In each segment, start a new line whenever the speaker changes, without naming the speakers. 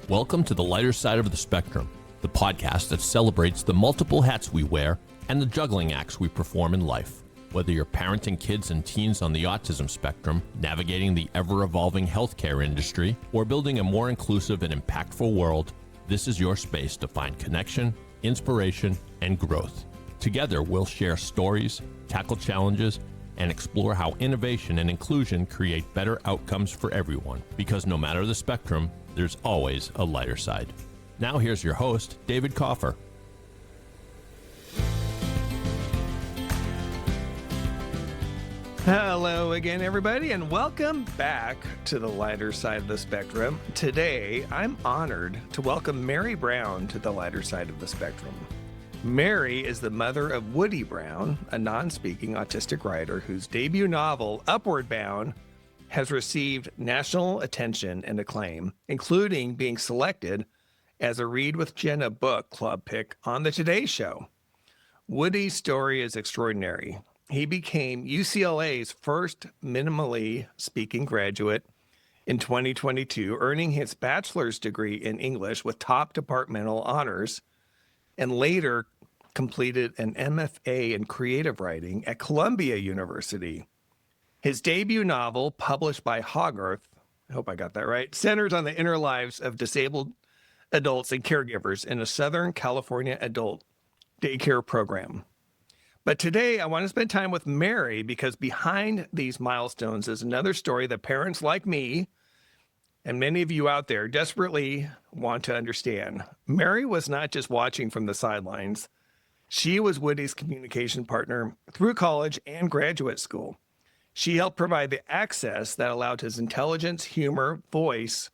Welcome to the lighter side of the spectrum, the podcast that celebrates the multiple hats we wear and the juggling acts we perform in life. Whether you're parenting kids and teens on the autism spectrum, navigating the ever-evolving healthcare industry, or building a more inclusive and impactful world, this is your space to find connection, inspiration, and growth. Together, we'll share stories, tackle challenges, and explore how innovation and inclusion create better outcomes for everyone. Because no matter the spectrum, there's always a lighter side. Now here's your host, David Kaufer.
Hello again, everybody, and welcome back to the lighter side of the spectrum. Today, I'm honored to welcome Mary Brown to the lighter side of the spectrum. Mary is the mother of Woody Brown, a non-speaking autistic writer whose debut novel, Upward Bound, has received national attention and acclaim, including being selected as a Read With Jenna book club pick on the Today Show. Woody's story is extraordinary. He became UCLA's first minimally speaking graduate in 2022, earning his bachelor's degree in English with top departmental honors, and later completed an MFA in creative writing at Columbia University. His debut novel, published by Hogarth, I hope I got that right, centers on the inner lives of disabled adults and caregivers in a Southern California adult daycare program. But today, I want to spend time with Mary because behind these milestones is another story that parents like me and many of you out there desperately want to understand. Mary was not just watching from the sidelines. She was Woody's communication partner through college and graduate school. She helped provide the access that allowed his intelligence, humor, voice,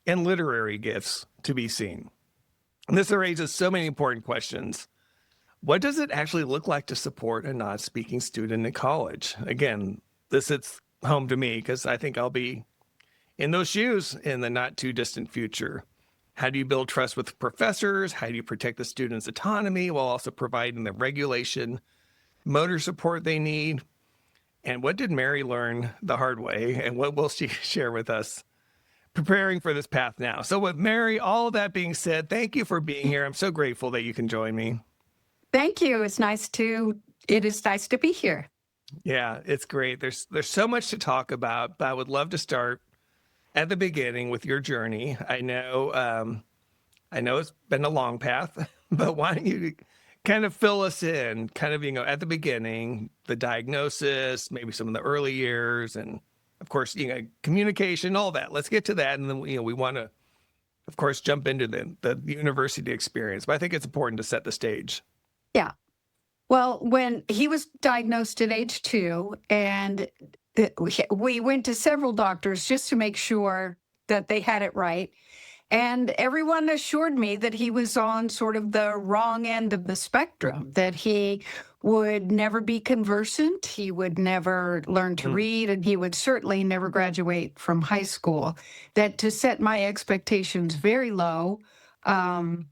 and literary gifts to be seen. And this raises so many important questions. What does it actually look like to support a non-speaking student in college? Again, this hits home to me because I think I'll be in those shoes in the not too distant future. How do you build trust with professors? How do you protect the students' autonomy while also providing the regulation, motor support they need? And what did Mary learn the hard way? And what will she share with us preparing for this path now? So with Mary, all of that being said, thank you for being here. I'm so grateful that you can join me.
Thank you. It is nice to be here.
Yeah, it's great. There's so much to talk about, but I would love to start at the beginning with your journey. I know it's been a long path, but why don't you kind of fill us in, kind of, at the beginning, the diagnosis, maybe some of the early years, and of course, communication, all that. Let's get to that. And then, we want to, of course, jump into the university experience, but I think it's important to set the stage.
Yeah. Well, when he was diagnosed at age 2, and we went to several doctors just to make sure that they had it right. And everyone assured me that he was on sort of the wrong end of the spectrum, that he would never be conversant, he would never learn to read, and he would certainly never graduate from high school. That to set my expectations very low, and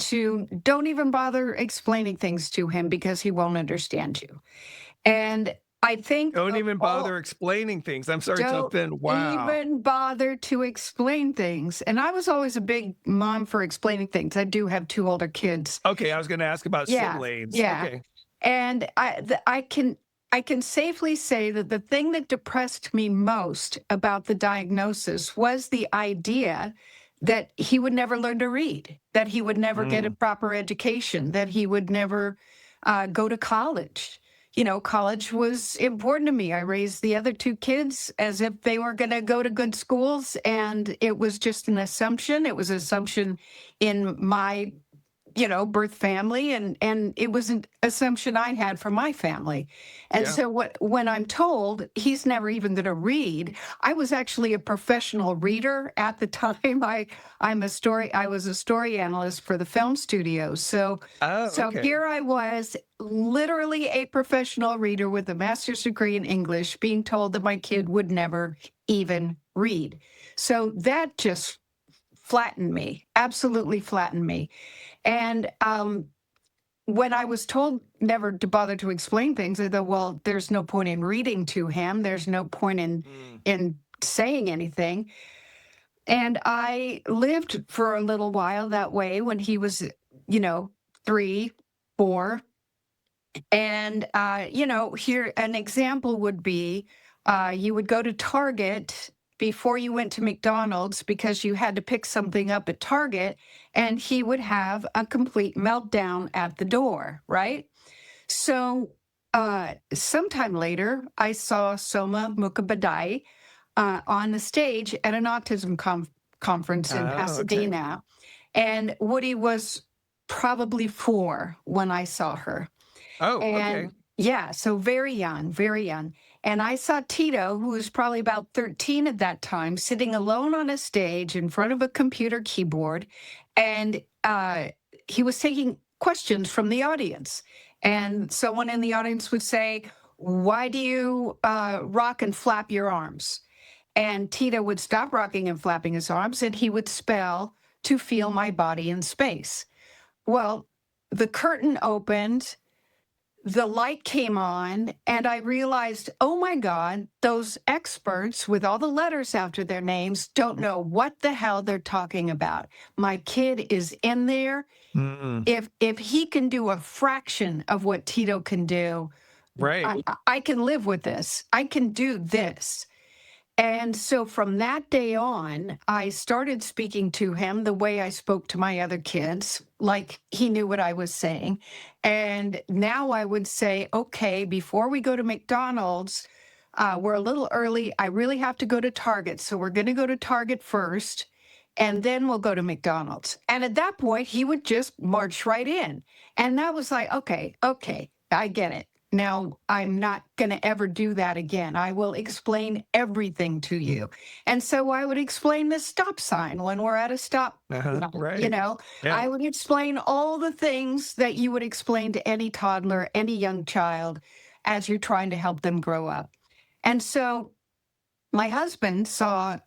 to don't even bother explaining things to him because he won't understand you. And I think
don't even bother explaining things. I'm sorry to jump in. Wow.
Even bother to explain things. And I was always a big mom for explaining things. I do have 2 older kids.
Okay, I was going to ask about siblings.
Yeah.
Okay.
And I can safely say that the thing that depressed me most about the diagnosis was the idea that he would never learn to read, that he would never get a proper education, that he would never go to college. College was important to me. I raised the other 2 kids as if they were going to go to good schools, and it was just an assumption. It was an assumption in my, birth family, and it was an assumption I had for my family. And so when I'm told he's never even going to read, I was actually a professional reader at the time. I was a story analyst for the film studios. So here I was, literally a professional reader with a master's degree in English, being told that my kid would never even read. So that just flattened me, absolutely flattened me. And when I was told never to bother to explain things, I thought, well, there's no point in reading to him. There's no point in saying anything. And I lived for a little while that way when he was, 3, 4. And, here an example would be you would go to Target before you went to McDonald's because you had to pick something up at Target, and he would have a complete meltdown at the door, right? So, sometime later, I saw Soma Mukhopadhyay on the stage at an autism conference in
Oh, okay.
Pasadena. And Woody was probably 4 when I saw her.
Oh, okay.
And yeah, so very young, very young. And I saw Tito, who was probably about 13 at that time, sitting alone on a stage in front of a computer keyboard. And he was taking questions from the audience. And someone in the audience would say, "Why do you rock and flap your arms?" And Tito would stop rocking and flapping his arms, and he would spell, "To feel my body in space." Well, the curtain opened, the light came on, and I realized, oh my God, those experts with all the letters after their names don't know what the hell they're talking about. My kid is in there.
Mm-mm.
If he can do a fraction of what Tito can do,
Right.
I can live with this. I can do this. And so from that day on, I started speaking to him the way I spoke to my other kids, like he knew what I was saying. And now I would say, okay, before we go to McDonald's, we're a little early. I really have to go to Target. So we're going to go to Target first, and then we'll go to McDonald's. And at that point, he would just march right in. And that was like, okay, I get it. Now, I'm not going to ever do that again. I will explain everything to you. And so I would explain the stop sign when we're at a stop.
Right.
Yeah. I would explain all the things that you would explain to any toddler, any young child, as you're trying to help them grow up. And so my husband saw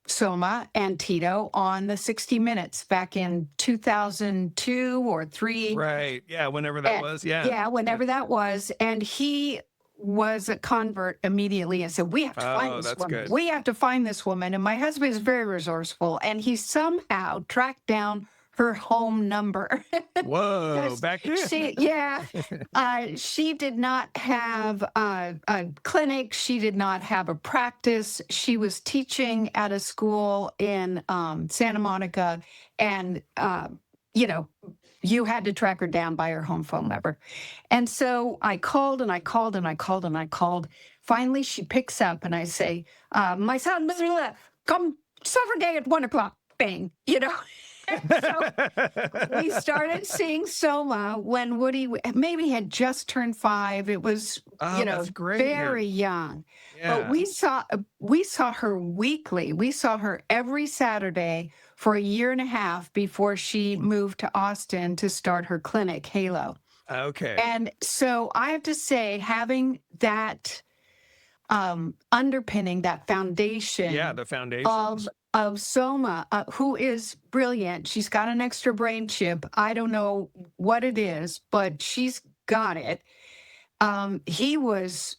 Soma and Tito on the 60 Minutes back in 2002 or 3.
Right. Yeah. Whenever that was. Yeah.
Yeah, whenever that was. And he was a convert immediately and said, "We have to find this
that's
woman.
good.
We have to find this woman." And my husband is very resourceful, and he somehow tracked down her home number.
Whoa. Back then.
She did not have a clinic. She did not have a practice. She was teaching at a school in Santa Monica, and you had to track her down by her home phone number. And so I called and I called and I called and I called. Finally, she picks up, and I say, "My son, come Saturday at 1:00. Bang, So we started seeing Soma when Woody maybe had just turned 5. It was,
that's great.
very young.
Yeah.
But we saw her weekly. We saw her every Saturday for a year and a half before she moved to Austin to start her clinic, Halo.
Okay.
And so I have to say, having that underpinning, that foundation.
Yeah, the foundation
Of Soma, who is brilliant. She's got an extra brain chip. I don't know what it is, but she's got it. He was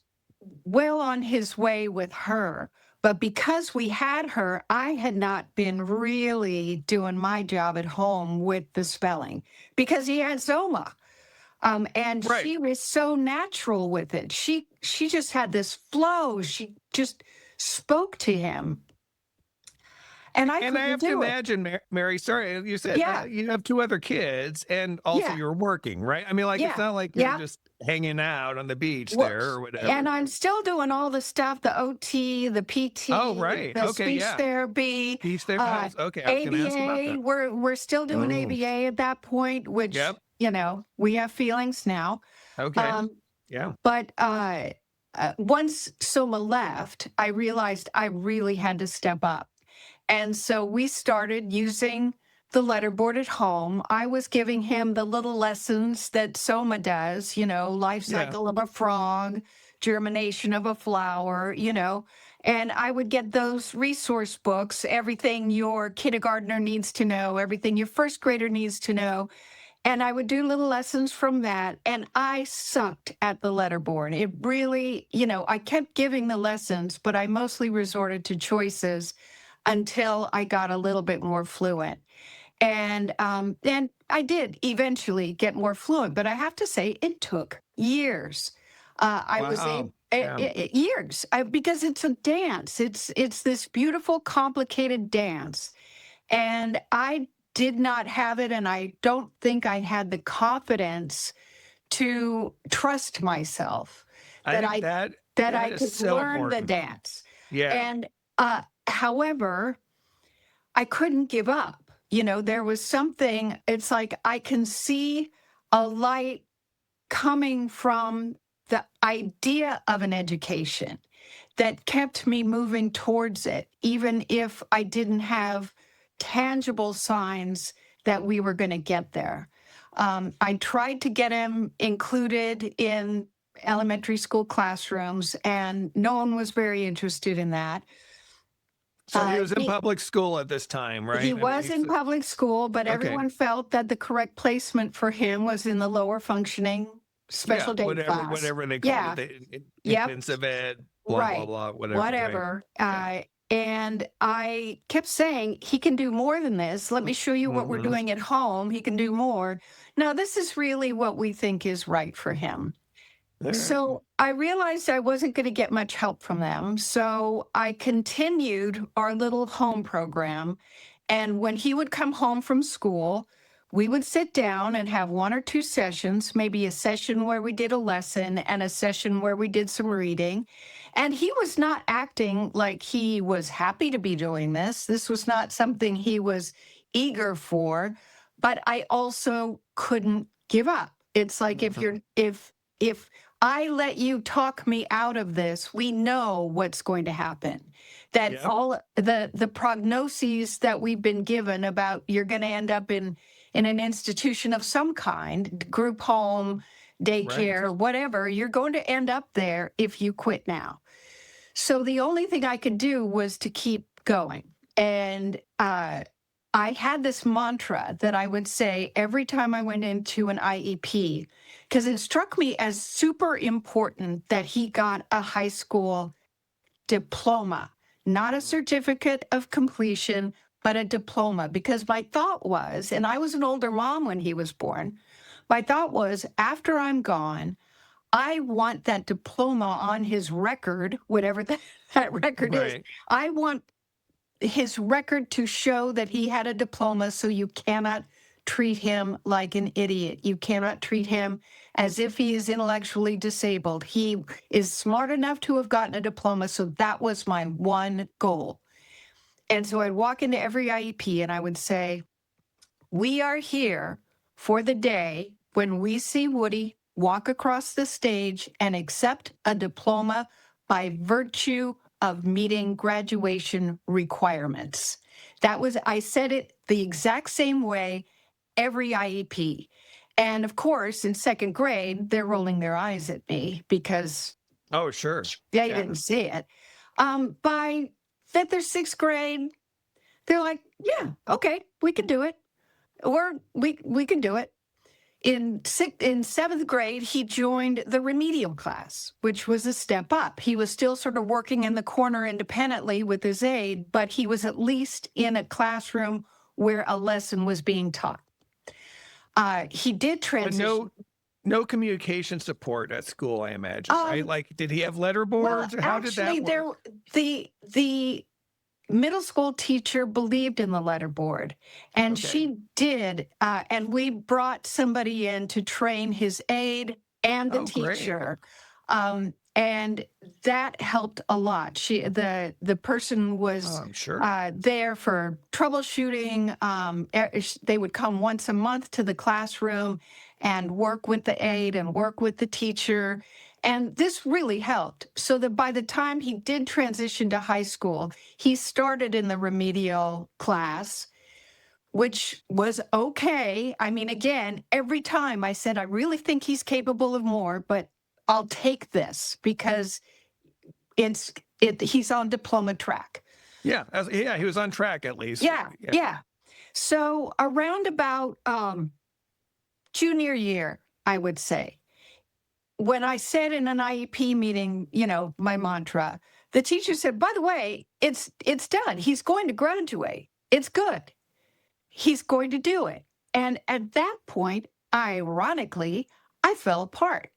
well on his way with her. But because we had her, I had not been really doing my job at home with the spelling because he had Soma. And
Right.
she was so natural with it. She just had this flow. She just spoke to him. And I
have to
do it.
imagine, Mary, sorry, you said you have 2 other kids, and also you're working, right? I mean, it's not like you're just hanging out on the beach there or whatever.
And I'm still doing all the stuff, the OT, the PT,
Oh, right.
the
Okay,
speech therapy,
Speech therapy. Okay, I was going to ask about
ABA.
that.
We're still doing ABA at that point, which, we have feelings now.
Okay.
But once Soma left, I realized I really had to step up. And so we started using the letterboard at home. I was giving him the little lessons that Soma does, life cycle of a frog, germination of a flower, and I would get those resource books, everything your kindergartner needs to know, everything your first grader needs to know. And I would do little lessons from that. And I sucked at the letterboard. It really, I kept giving the lessons, but I mostly resorted to choices. until I got a little bit more fluent. And then I did eventually get more fluent, but I have to say it took years. I was
Wow.
years because it's a dance. It's this beautiful, complicated dance, and I did not have it, and I don't think I had the confidence to trust myself
I
that
think
I
that
that
that
I
is
could
so
learn the
important.
dance.
Yeah.
And however, I couldn't give up. There was something, it's like I can see a light coming from the idea of an education that kept me moving towards it, even if I didn't have tangible signs that we were going to get there. I tried to get him included in elementary school classrooms, and no one was very interested in that.
So he was in
He
public school at this time,
he
right? I mean,
was in public school, but
okay.
everyone felt that the correct placement for him was in the lower functioning
Yeah,
special day class.
whatever they called it,
Yeah,
the
yep,
intensive ed, blah blah
right,
blah, whatever, right?
whatever.
Yeah.
And I kept saying, he can do more than this. Let me show you what we're
Hmm.
doing at home. He can do more. Now, this is really what we think is right for him.
All right.
So I realized I wasn't going to get much help from them. So I continued our little home program. And when he would come home from school, we would sit down and have one or two sessions, maybe a session where we did a lesson and a session where we did some reading. And he was not acting like he was happy to be doing this. This was not something he was eager for, but I also couldn't give up. It's like if I let you talk me out of this, we know what's going to happen. That
Yep.
all the prognoses that we've been given about you're going to end up in an institution of some kind, group home, daycare, whatever, you're going to end up there if you quit now. So the only thing I could do was to keep going. And I had this mantra that I would say every time I went into an IEP, because it struck me as super important that he got a high school diploma, not a certificate of completion, but a diploma. Because my thought was, and I was an older mom when he was born, my thought was after I'm gone, I want that diploma on his record, whatever that record is.
Right.
I want his record to show that he had a diploma, so you cannot treat him like an idiot. You cannot treat him as if he is intellectually disabled. He is smart enough to have gotten a diploma, so that was my one goal. And so I'd walk into every IEP and I would say, we are here for the day when we see Woody walk across the stage and accept a diploma by virtue of meeting graduation requirements. I said it the exact same way every IEP. And of course, in second grade, they're rolling their eyes at me because
Oh, sure.
they
Yeah.
didn't see it. By fifth or sixth grade, they're like, yeah, okay, we can do it. Or we can do it. In seventh grade, he joined the remedial class, which was a step up. He was still sort of working in the corner independently with his aide, but he was at least in a classroom where a lesson was being taught. He did
But
transition.
no communication support at school, I imagine, right? Like, did he have letter boards? How did that work?
The middle school teacher believed in the letter board, and
Okay.
she did. And we brought somebody in to train his aide and the
Oh, great.
teacher. And that helped a lot. The person was
Oh, I'm sure.
there for troubleshooting. They would come once a month to the classroom and work with the aide and work with the teacher. And this really helped. So that by the time he did transition to high school, he started in the remedial class, which was okay. I mean, again, every time I said, I really think he's capable of more, but I'll take this because he's on diploma track.
Yeah. He was on track at least.
Yeah. So around about junior year, I would say, when I said in an IEP meeting, my mantra, the teacher said, by the way, it's done. He's going to graduate. It's good. He's going to do it. And at that point, ironically, I fell apart.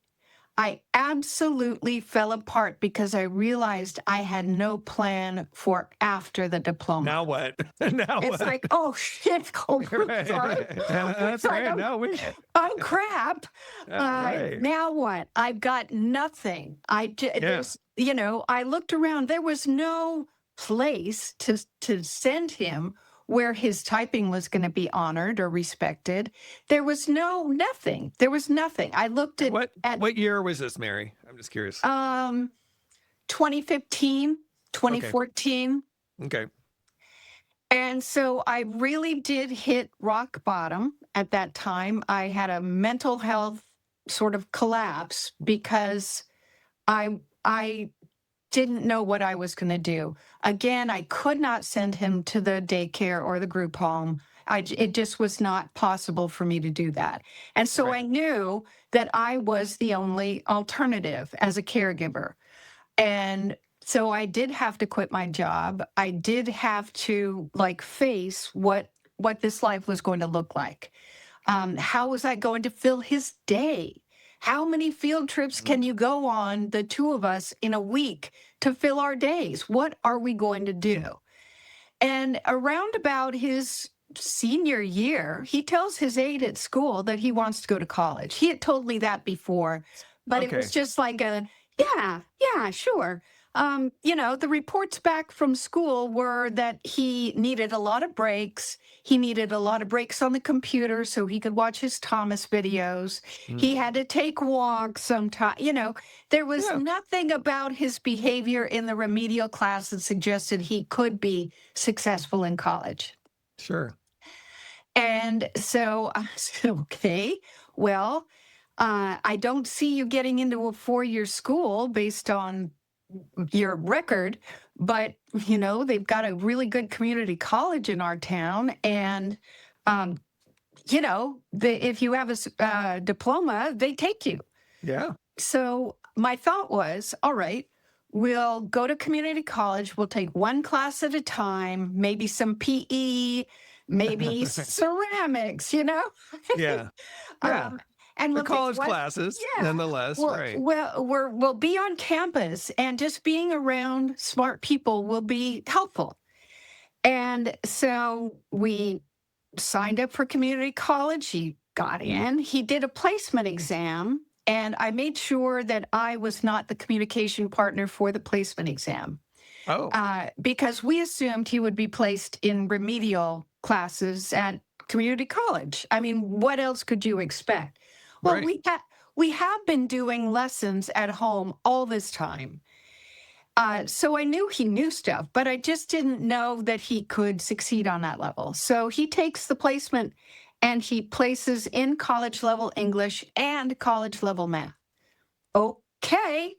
I absolutely fell apart because I realized I had no plan for after the diploma.
Now what? Now
It's
what?
like, oh shit! Oh, sorry.
That's right. No,
Oh crap!
right.
Now what? I've got nothing. There's, I looked around. There was no place to send him where his typing was going to be honored or respected. There was nothing. There was nothing. I looked at
what year was this, Mary? I'm just curious.
2015, 2014.
Okay.
And so I really did hit rock bottom at that time. I had a mental health sort of collapse because I didn't know what I was going to do. Again, I could not send him to the daycare or the group home. It just was not possible for me to do that. And so I knew that I was the only alternative as a caregiver. And so I did have to quit my job. I did have to face what this life was going to look like. How was I going to fill his day? How many field trips can you go on, the two of us, in a week to fill our days? What are we going to do? And around about his senior year, he tells his aide at school that he wants to go to college. He had told me that before, but it was just like yeah, sure. The reports back from school were that he needed a lot of breaks. He needed a lot of breaks on the computer so he could watch his Thomas videos. He had to take walks sometimes. There was nothing about his behavior in the remedial class that suggested he could be successful in college.
Sure.
And so I said, okay, well, I don't see you getting into a 4-year school based on your record, but they've got a really good community college in our town, and if you have a diploma, they take you.
Yeah.
So my thought was, all right, we'll go to community college. We'll take one class at a time, maybe some PE, maybe ceramics.
Yeah.
And
the
we'll
college classes, nonetheless, right?
We'll be on campus, and just being around smart people will be helpful. And so we signed up for community college. He got in. He did a placement exam, and I made sure that I was not the communication partner for the placement exam.
Oh.
Because we assumed he would be placed in remedial classes at community college. I mean, what else could you expect? Well, we have been doing lessons at home all this time. So I knew he knew stuff, but I just didn't know that he could succeed on that level. So he takes the placement and he places in college level English and college level math. Okay.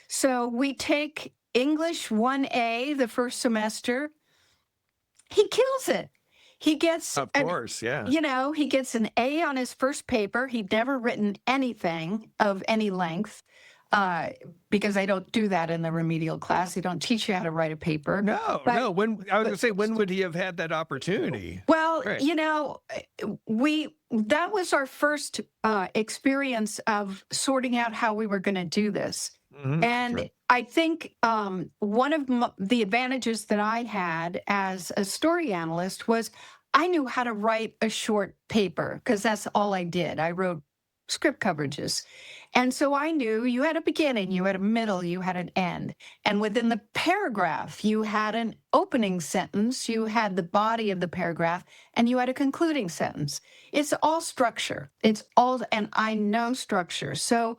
So we take English 1A the first semester. He kills it. He gets,
of course,
he gets an A on his first paper. He'd never written anything of any length because I don't do that in the remedial class. They don't teach you how to write a paper.
No. When I was going to say, when would he have had that opportunity?
Well, that was our first experience of sorting out how we were going to do this. Mm-hmm. And I think one of the advantages that I had as a story analyst was I knew how to write a short paper because that's all I did. I wrote script coverages. And so I knew you had a beginning, you had a middle, you had an end. And within the paragraph, you had an opening sentence, you had the body of the paragraph, and you had a concluding sentence. It's all structure. And I know structure. So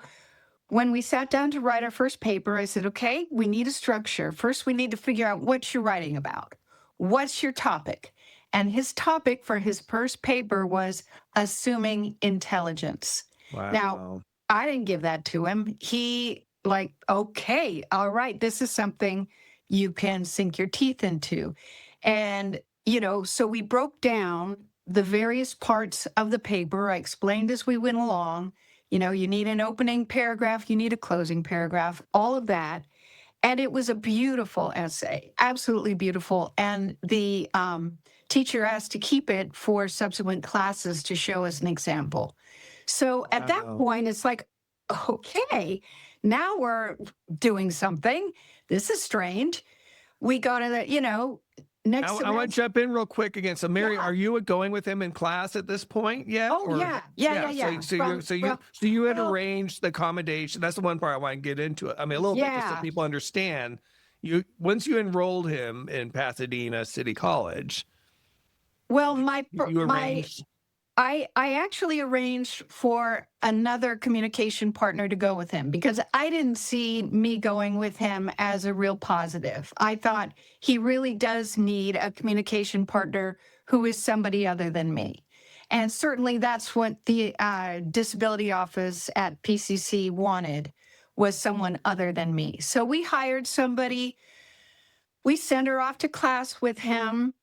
when we sat down to write our first paper, I said, okay, we need a structure. First, we need to figure out what you're writing about. What's your topic? And his topic for his first paper was assuming intelligence.
Wow.
Now, I didn't give that to him. He okay, all right, this is something you can sink your teeth into. And, so we broke down the various parts of the paper. I explained as we went along. You need an opening paragraph, you need a closing paragraph, all of that. And it was a beautiful essay, absolutely beautiful. And the teacher asked to keep it for subsequent classes to show as an example. So at that
Wow.
point, it's like, okay, now we're doing something. This is strange. We go to the, next
I want to
semester.
jump in real quick again. So, Mary,
Yeah.
are you going with him in class at this point yet?
Oh, yeah.
So you had arranged the accommodation. That's the one part I want to get into. I mean, a little bit just so
Yeah.
people understand. Once you enrolled him in Pasadena City College,
Well,
you arranged.
I actually arranged for another communication partner to go with him because I didn't see me going with him as a real positive. I thought he really does need a communication partner who is somebody other than me. And certainly that's what the disability office at PCC wanted, was someone other than me. So we hired somebody. We sent her off to class with him.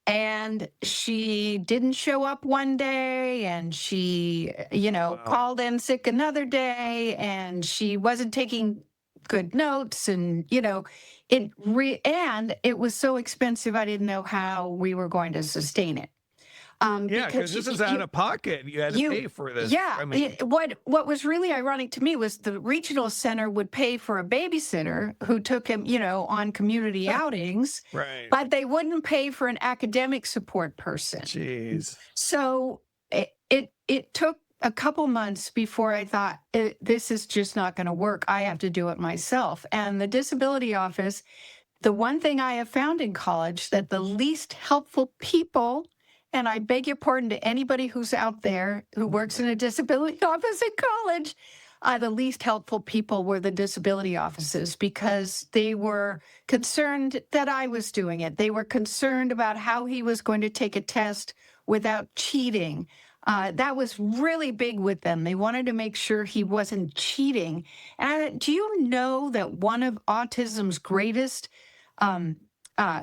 And she didn't show up one day, and she,
Wow.
called in sick another day, and she wasn't taking good notes. And, and it was so expensive, I didn't know how we were going to sustain it.
Yeah, because this is out of pocket. You had to pay for this.
Yeah.
I mean,
What was really ironic to me was the regional center would pay for a babysitter who took him, on community outings,
right.
but they wouldn't pay for an academic support person.
Jeez.
So it took a couple months before I thought, this is just not going to work. I have to do it myself. And the disability office, the one thing I have found in college, that the least helpful people, and I beg your pardon to anybody who's out there who works in a disability office in college, the least helpful people were the disability offices, because they were concerned that I was doing it. They were concerned about how he was going to take a test without cheating. That was really big with them. They wanted to make sure he wasn't cheating. And do you know that one of autism's greatest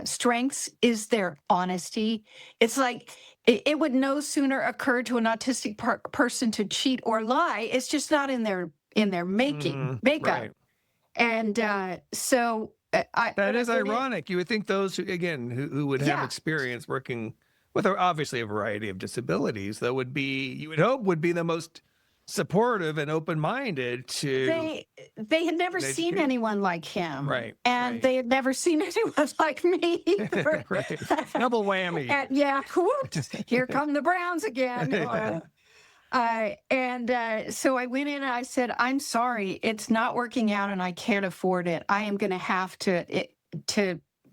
strengths is their honesty? It's like it would no sooner occur to an autistic person to cheat or lie. It's just not in their makeup.
Right.
And so
that is ironic. You would think those who would have experience working with obviously a variety of disabilities, that would be, you would hope, would be the most supportive and open-minded to.
They had never seen anyone like him,
right?
And
right.
they had never seen anyone like me either.
Right. Double whammy.
And whoops, here come the Browns again. So I went in and I said, I'm sorry, it's not working out and I can't afford it. I am going to have to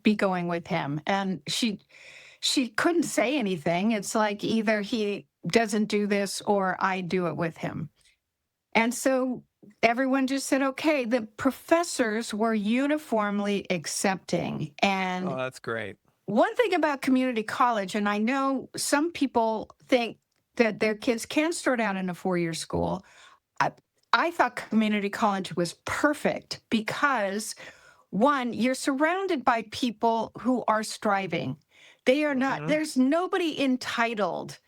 be going with him. And she couldn't say anything. It's like either he doesn't do this or I do it with him. And so everyone just said, okay. The professors were uniformly accepting. And
that's great.
One thing about community college, and I know some people think that their kids can start out in a 4-year school. I thought community college was perfect because, one, you're surrounded by people who are striving. They are not, there's nobody entitled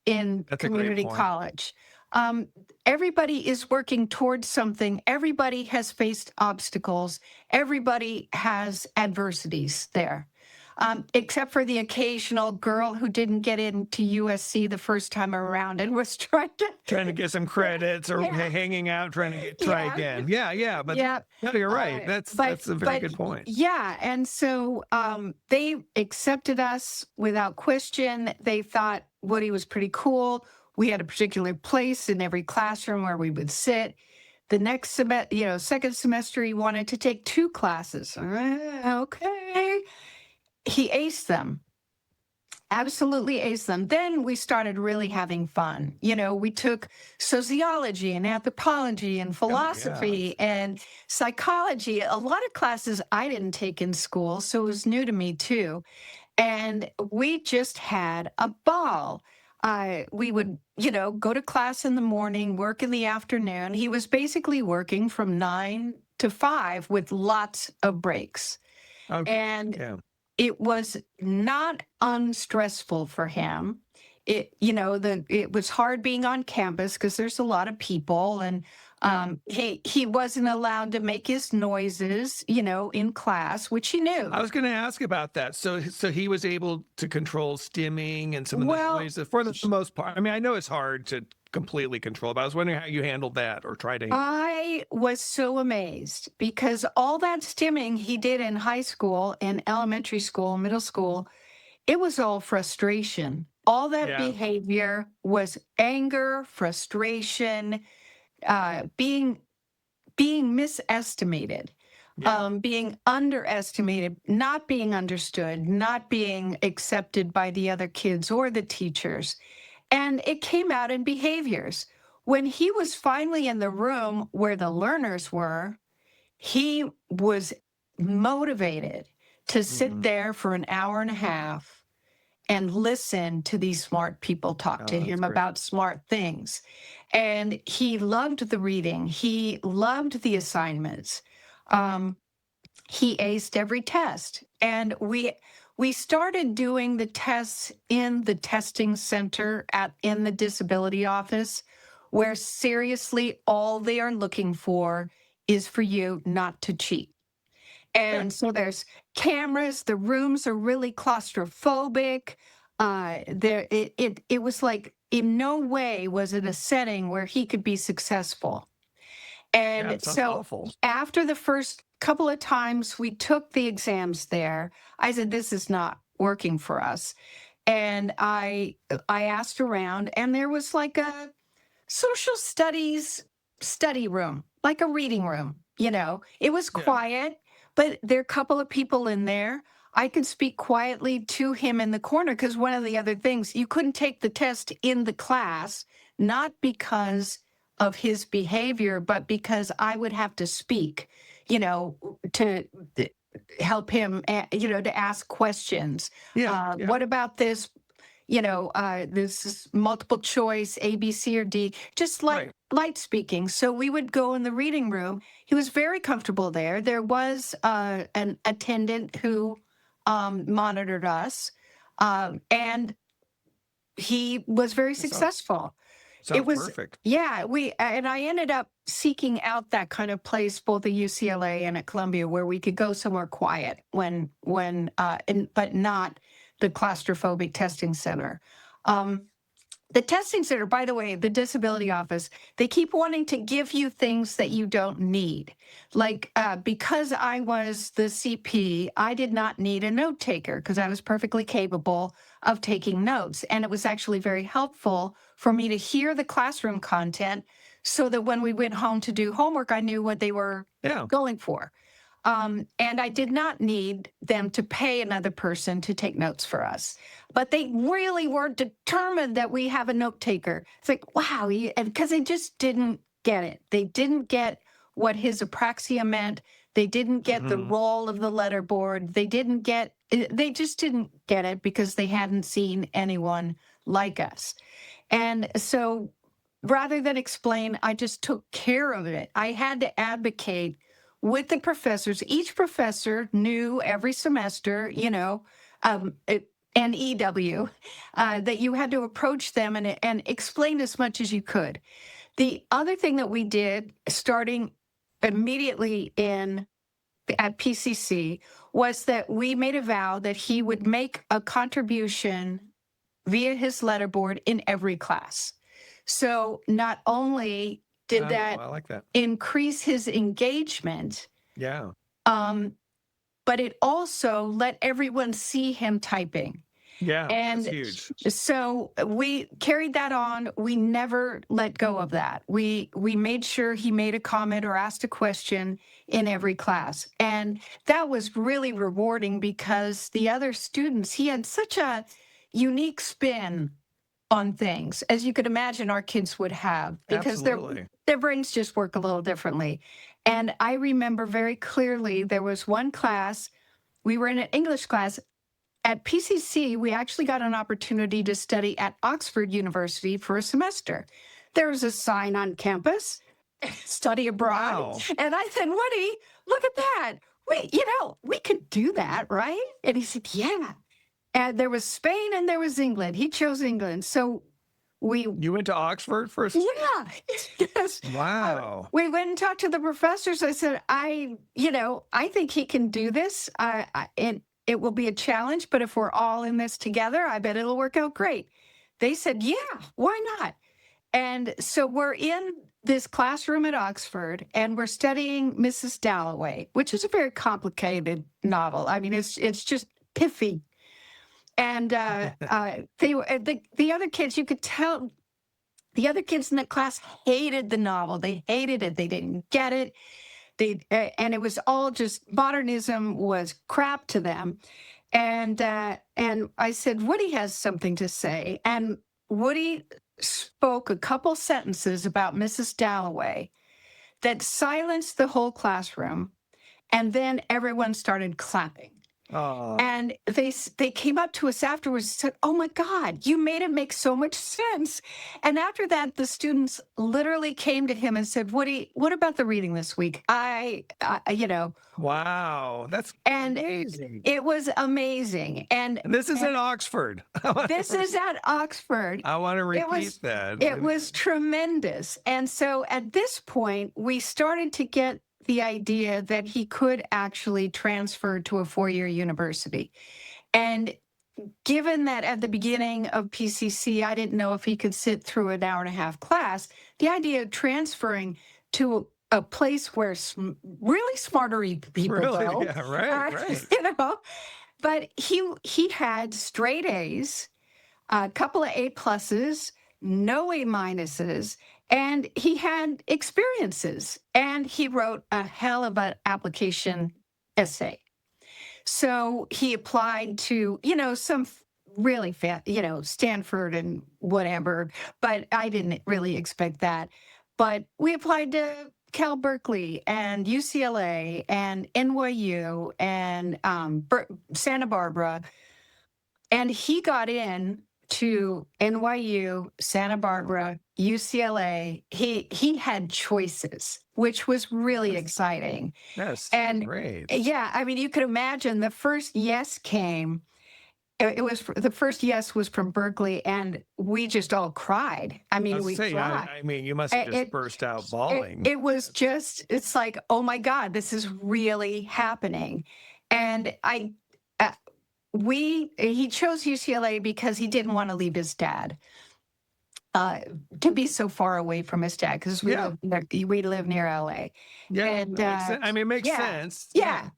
in community college. Everybody is working towards something. Everybody has faced obstacles. Everybody has adversities there. Except for the occasional girl who didn't get into USC the first time around and was trying to
get some credits or hanging out, trying to try again. Yeah. But no, you're right. That's a very good point.
Yeah. And so they accepted us without question. They thought Woody was pretty cool. We had a particular place in every classroom where we would sit. The next semester, second semester, he wanted to take 2 classes. Okay. He aced them, absolutely aced them. Then we started really having fun. We took sociology and anthropology and philosophy and psychology, a lot of classes I didn't take in school, so it was new to me too. And we just had a ball. We would, go to class in the morning, work in the afternoon. He was basically working from 9 to 5 with lots of breaks. And it was not unstressful for him. It was hard being on campus because there's a lot of people, and He wasn't allowed to make his noises, in class, which he knew.
I was going to ask about that. So he was able to control stimming and some of the noises for the most part. I mean, I know it's hard to completely control, but I was wondering how you handled that or tried to.
I was so amazed because all that stimming he did in high school and elementary school, middle school, it was all frustration. All that behavior was anger, frustration, being misestimated, being underestimated, not being understood, not being accepted by the other kids or the teachers. And it came out in behaviors. When he was finally in the room where the learners were, he was motivated to sit there for an hour and a half and listen to these smart people talk to him about smart things. And he loved the reading. He loved the assignments. He aced every test. And we started doing the tests in the testing center in the disability office, where seriously all they are looking for is for you not to cheat. And so there's cameras. The rooms are really claustrophobic. It was like in no way was it a setting where he could be successful. And so after the first couple of times we took the exams there, I said, this is not working for us. And I asked around, and there was like a social studies study room, like a reading room. It was quiet, but there are a couple of people in there. I could speak quietly to him in the corner, because one of the other things, you couldn't take the test in the class, not because of his behavior, but because I would have to speak, to help him, to ask questions. What about this? This is multiple choice, A, B, C, or D, just light speaking. So we would go in the reading room. He was very comfortable there. There was an attendant who monitored us, and he was very successful.
It was perfect.
Yeah, and I ended up seeking out that kind of place both at UCLA and at Columbia, where we could go somewhere quiet but not the claustrophobic testing center. The testing center, by the way, the disability office, they keep wanting to give you things that you don't need. Like, because I was the CP, I did not need a note taker because I was perfectly capable of taking notes. And it was actually very helpful for me to hear the classroom content so that when we went home to do homework, I knew what they were going for. And I did not need them to pay another person to take notes for us. But they really were determined that we have a note taker. It's like, wow, because they just didn't get it. They didn't get what his apraxia meant. They didn't get the role of the letterboard. They just didn't get it because they hadn't seen anyone like us. And so rather than explain, I just took care of it. I had to advocate with the professors. Each professor knew every semester, and EW, that you had to approach them and explain as much as you could. The other thing that we did, starting immediately at PCC, was that we made a vow that he would make a contribution via his letterboard in every class. So not only did
I like that
increase his engagement, but it also let everyone see him typing.
Yeah,
and
that's huge.
So we carried that on. We never let go of that. We made sure he made a comment or asked a question in every class. And that was really rewarding because the other students, he had such a unique spin on things, as you could imagine our kids would have, because their brains just work a little differently. And I remember very clearly there was one class, we were in an English class. At PCC, we actually got an opportunity to study at Oxford University for a semester. There was a sign on campus, study abroad. Wow. And I said, Woody, look at that. We could do that, right? And he said, yeah. And there was Spain and there was England. He chose England. So
You went to Oxford first?
Yeah, yes.
Wow.
We went and talked to the professors. I said, I think he can do this. It will be a challenge, but if we're all in this together, I bet it'll work out great. They said, yeah, why not? And so we're in this classroom at Oxford, and we're studying Mrs. Dalloway, which is a very complicated novel. I mean, it's just pithy. And the other kids, you could tell, the other kids in the class hated the novel. They hated it. They didn't get it. And it was all just modernism was crap to them. And I said, Woody has something to say. And Woody spoke a couple sentences about Mrs. Dalloway that silenced the whole classroom. And then everyone started clapping.
Oh,
And they came up to us afterwards and said, "Oh my God, you made it make so much sense." And after that, the students literally came to him and said, "Woody, what about the reading this week?"
wow. That's
And
amazing.
it was amazing.
And this is in Oxford.
This is at Oxford.
I want to
It
repeat
was
that.
it was tremendous. And so at this point, we started to get the idea that he could actually transfer to a 4-year university. And given that at the beginning of PCC, I didn't know if he could sit through an hour and a half class, the idea of transferring to a place where really smarter people
Really?
go,
Yeah, right.
but he had straight A's, a couple of A pluses, no A minuses, and he had experiences, and he wrote a hell of an application essay. So he applied to, some really Stanford and whatever, but I didn't really expect that. But we applied to Cal Berkeley and UCLA and NYU and Santa Barbara. And he got in to NYU, Santa Barbara, UCLA. He had choices, which was really exciting.
Yes.
And
Great.
yeah, I mean, you could imagine the first yes came. The first yes was from Berkeley, and we just all cried. I mean, we cried.
I mean, you must have just burst out bawling.
It was just, it's like, oh my God, this is really happening. And he chose UCLA because he didn't want to leave his dad, to be so far away from his dad, because we live near LA.
Yeah,
And
it makes sense.
Yeah.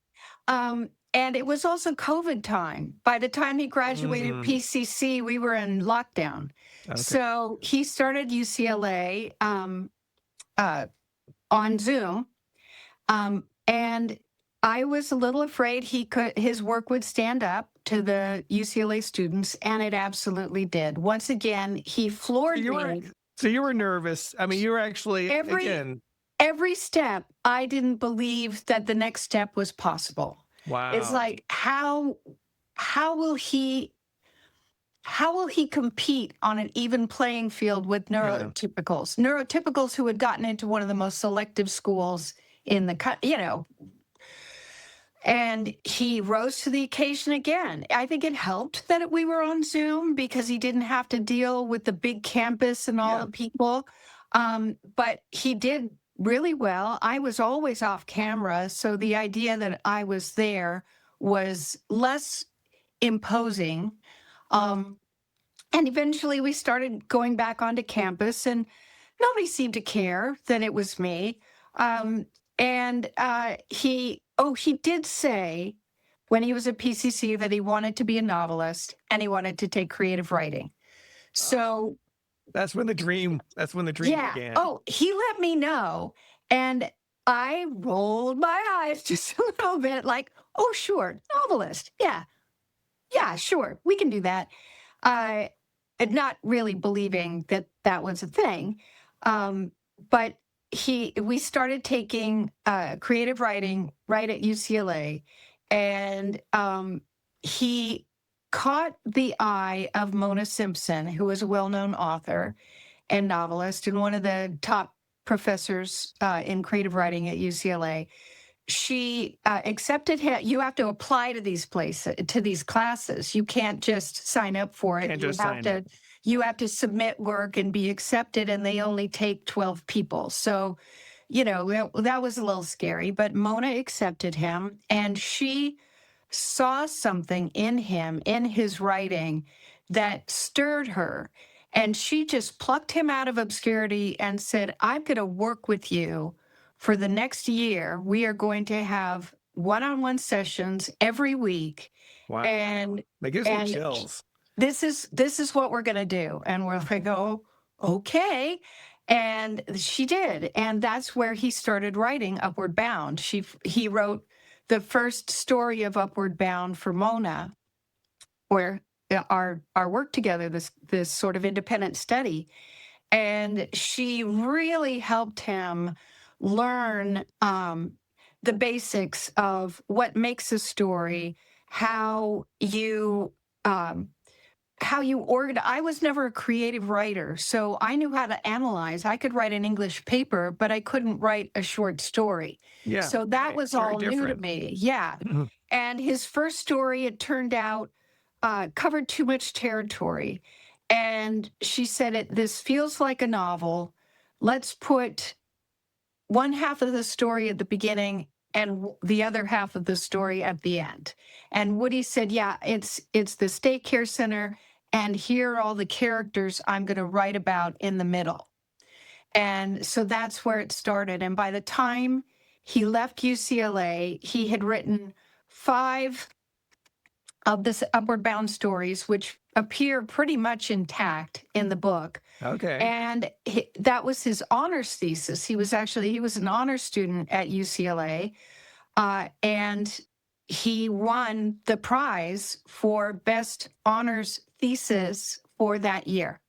And it was also COVID time. By the time he graduated PCC, we were in lockdown.
Okay.
So he started UCLA on Zoom, and I was a little afraid his work would stand up to the UCLA students, and it absolutely did. Once again, he floored me.
So you were nervous. I mean, you were actually
every step. I didn't believe that the next step was possible.
Wow.
It's like, how will he compete on an even playing field with neurotypicals? Yeah. Neurotypicals who had gotten into one of the most selective schools in the country, And he rose to the occasion again. I think it helped that we were on Zoom because he didn't have to deal with the big campus and all the people. But he did really well. I was always off camera, so the idea that I was there was less imposing. And eventually we started going back onto campus, and nobody seemed to care that it was me. He did say when he was at PCC that he wanted to be a novelist and he wanted to take creative writing. So
that's when the dream began.
Oh, he let me know. And I rolled my eyes just a little bit like, oh, sure, novelist. Yeah, sure, we can do that. Not really believing that that was a thing. But we started taking creative writing right at UCLA, and he caught the eye of Mona Simpson, who is a well-known author and novelist and one of the top professors in creative writing at UCLA. She accepted him. You have to apply to these classes. You can't just sign up for it. you have to submit work and be accepted, and they only take 12 people. So, that was a little scary, but Mona accepted him, and she saw something in him, in his writing, that stirred her. And she just plucked him out of obscurity and said, I'm going to work with you for the next year. We are going to have one-on-one sessions every week.
Wow.
And
that gives me chills.
This is what we're going to do. And we're going to go, okay. And she did. And that's where he started writing Upward Bound. He wrote the first story of Upward Bound for Mona, where our work together, this sort of independent study. And she really helped him learn the basics of what makes a story, how you organize. I was never a creative writer, so I knew how to analyze. I could write an English paper, but I couldn't write a short story.
Yeah.
So that was all new to me. Yeah. And his first story, it turned out, covered too much territory. And she said, this feels like a novel. Let's put one half of the story at the beginning and the other half of the story at the end. And Woody said, yeah, it's this daycare center, and here are all the characters I'm going to write about in the middle. And so that's where it started. And by the time he left UCLA, he had written 5 of this Upward Bound stories, which appear pretty much intact in the book.
Okay.
And that was his honors thesis. He was an honors student at UCLA, and he won the prize for best honors thesis for that year.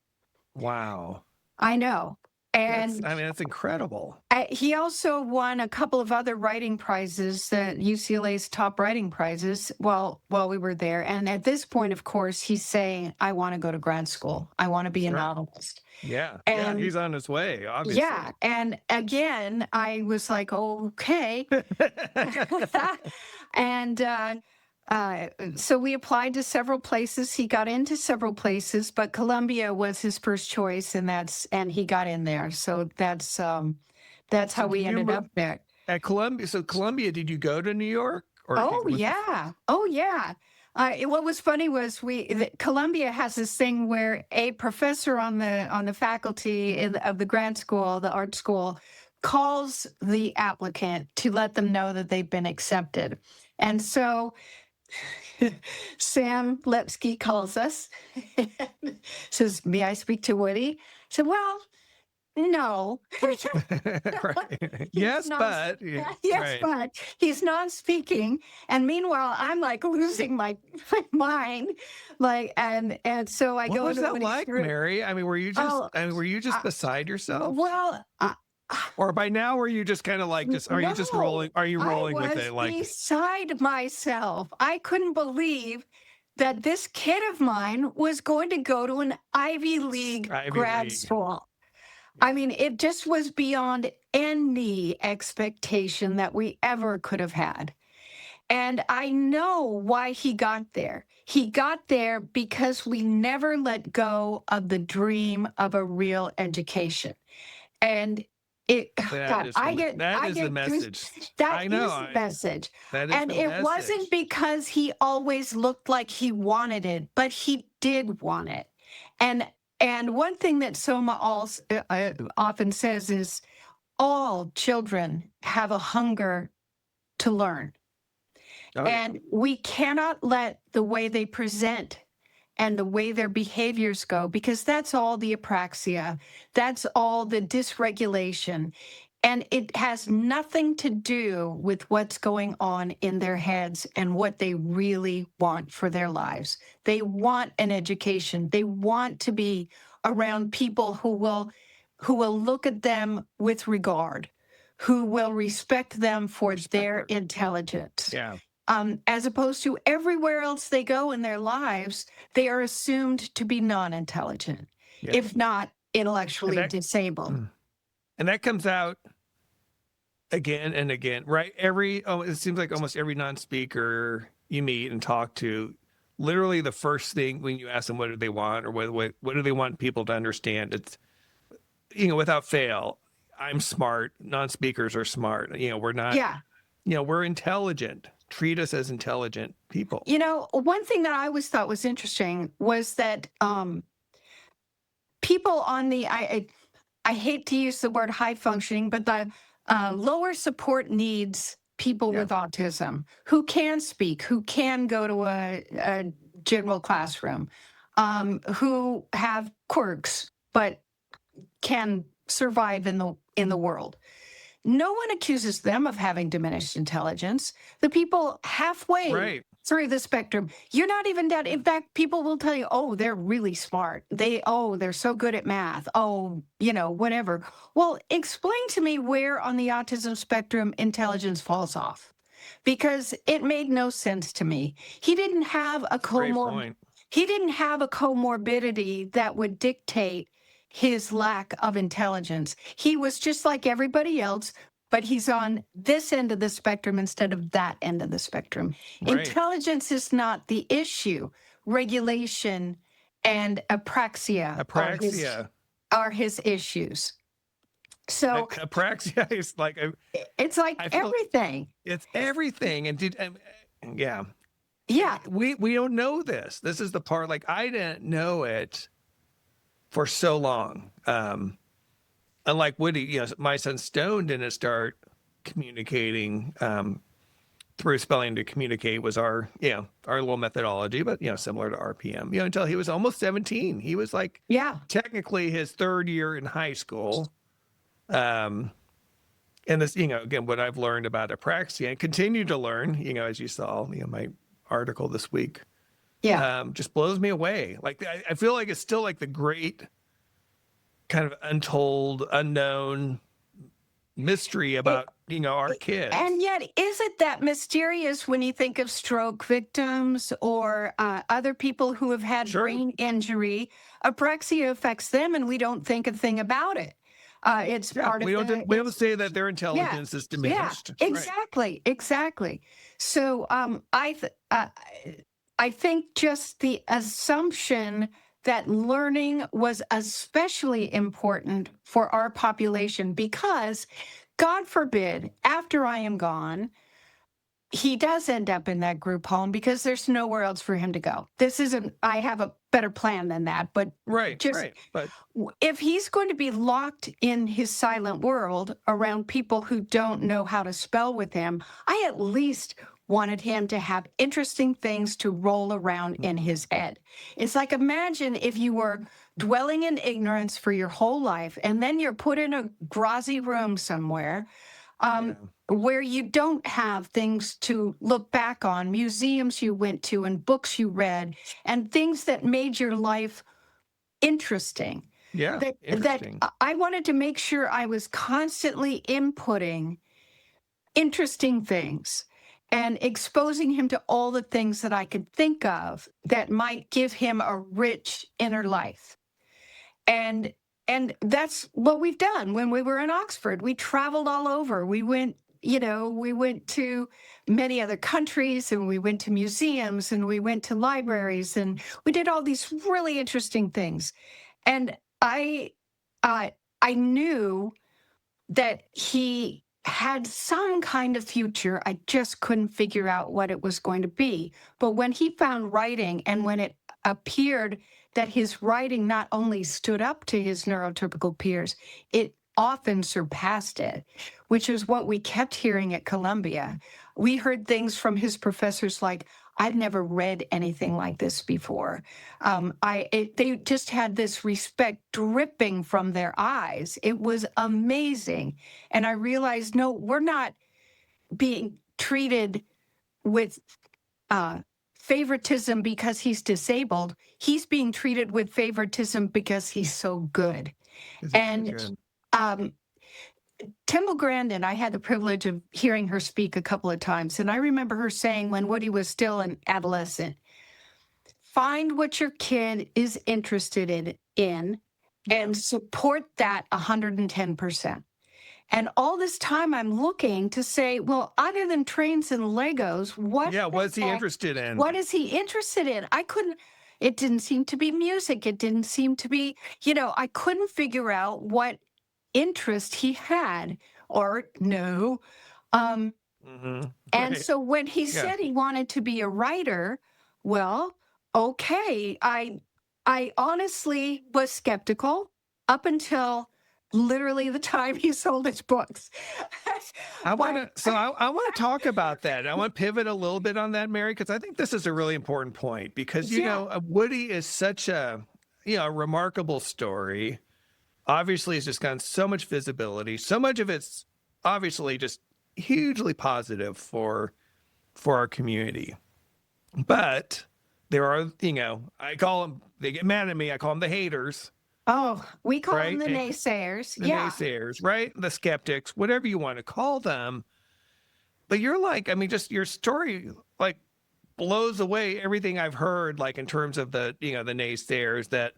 Wow.
I know. And
that's incredible.
He also won a couple of other writing prizes, UCLA's top writing prizes, while we were there. And at this point, of course, he's saying, I want to go to grad school. I want to be a novelist.
Yeah.
And
he's on his way, obviously.
Yeah. And again, I was like, okay. And so we applied to several places. He got into several places, but Columbia was his first choice, and he got in there. So that's how we ended up there.
At Columbia. So Columbia, did you go to New York?
Yeah. What was funny was Columbia has this thing where a professor on the faculty of the grad school, the art school, calls the applicant to let them know that they've been accepted. And so Sam Lepsky calls us, says, may I speak to Woody? I said, well, no.
Right. Yes, but.
Yes, but he's not speaking. And meanwhile, I'm like losing my mind. And so I go.
What was that like, Mary? I mean, were you just beside yourself?
Well,
or by now, were you just kind of like, you just rolling? Are you rolling with it?
Like beside myself. I couldn't believe that this kid of mine was going to go to an Ivy League grad school. I mean, it just was beyond any expectation that we ever could have had. And I know why he got there. He got there because we never let go of the dream of a real education. And
that is the message.
That is the message. And it wasn't because he always looked like he wanted it, but he did want it. And one thing that Soma often says is all children have a hunger to learn. And we cannot let the way they present and the way their behaviors go, because that's all the apraxia, that's all the dysregulation. And it has nothing to do with what's going on in their heads and what they really want for their lives. They want an education. They want to be around people who will look at them with regard, who will respect them for their intelligence.
Yeah.
As opposed to everywhere else they go in their lives, they are assumed to be non-intelligent, if not intellectually disabled.
And that comes out again and again, right? It seems like almost every non-speaker you meet and talk to literally the first thing when you ask them what do they want or what do they want people to understand, it's, without fail, I'm smart. Non-speakers are smart. We're not,
Yeah.
we're intelligent. Treat us as intelligent people.
One thing that I always thought was interesting was that people on the, I hate to use the word high functioning, but the lower support needs people with autism who can speak, who can go to a general classroom, who have quirks, but can survive in the world. No one accuses them of having diminished intelligence. The people halfway through the spectrum, you're not even that. In fact, people will tell you, oh, they're really smart. They're so good at math. Oh, whatever. Well, explain to me where on the autism spectrum intelligence falls off, because it made no sense to me. He didn't have a comorbidity that would dictate his lack of intelligence. He was just like everybody else, but he's on this end of the spectrum instead of that end of the spectrum. Right. Intelligence is not the issue. Regulation and apraxia are his issues. So
apraxia is like
it's like everything.
It's everything, and yeah. We don't know this. This is the part. Like, I didn't know it for so long. Unlike Woody, my son Stone didn't start communicating through spelling to communicate was our little methodology, but similar to RPM, until he was almost 17. He was like, technically his third year in high school. And this, again, what I've learned about apraxia and continue to learn, as you saw, my article this week, just blows me away. Like, I feel like it's still like the great kind of untold, unknown mystery about, our kids.
And yet, is it that mysterious when you think of stroke victims or other people who have had brain injury? Apraxia affects them, and we don't think a thing about it. It's part of
we don't say that their intelligence is diminished.
Yeah, exactly. So I think just the assumption that learning was especially important for our population, because God forbid, after I am gone, he does end up in that group home because there's nowhere else for him to go. I have a better plan than that, but but if he's going to be locked in his silent world around people who don't know how to spell with him, I at least wanted him to have interesting things to roll around in his head. It's like, imagine if you were dwelling in ignorance for your whole life, and then you're put in a grozzy room somewhere where you don't have things to look back on, museums you went to and books you read, and things that made your life interesting.
Interesting.
That I wanted to make sure I was constantly inputting interesting things and exposing him to all the things that I could think of that might give him a rich inner life. And that's what we've done. When we were in Oxford, we traveled all over. We went to many other countries, and we went to museums, and we went to libraries, and we did all these really interesting things. And I knew that he had some kind of future. I just couldn't figure out what it was going to be. But when he found writing, and when it appeared that his writing not only stood up to his neurotypical peers, it often surpassed it, which is what we kept hearing at Columbia. We heard things from his professors like, I've never read anything like this before. They just had this respect dripping from their eyes. It was amazing. And I realized, no, we're not being treated with favoritism because he's disabled. He's being treated with favoritism because he's so good. Temple Grandin, I had the privilege of hearing her speak a couple of times, and I remember her saying when Woody was still an adolescent, find what your kid is interested in and support that 110%. And all this time I'm looking to say, well, other than trains and Legos,
what's he interested in?
what is he interested in? It didn't seem to be music. It didn't seem to be, I couldn't figure out what interest he had or no. And
Right.
so when he said he wanted to be a writer, well, okay, I honestly was skeptical up until literally the time he sold his books.
I want to talk about that. I want to pivot a little bit on that, Mary, because I think this is a really important point because, Woody is such a remarkable story. Obviously, it's just gotten so much visibility. So much of it's obviously just hugely positive for our community. But there are, I call them, they get mad at me. I call them the haters.
Oh, we call them the naysayers.
The naysayers, right? The skeptics, whatever you want to call them. But you're like, just your story like blows away everything I've heard, like in terms of the, the naysayers that,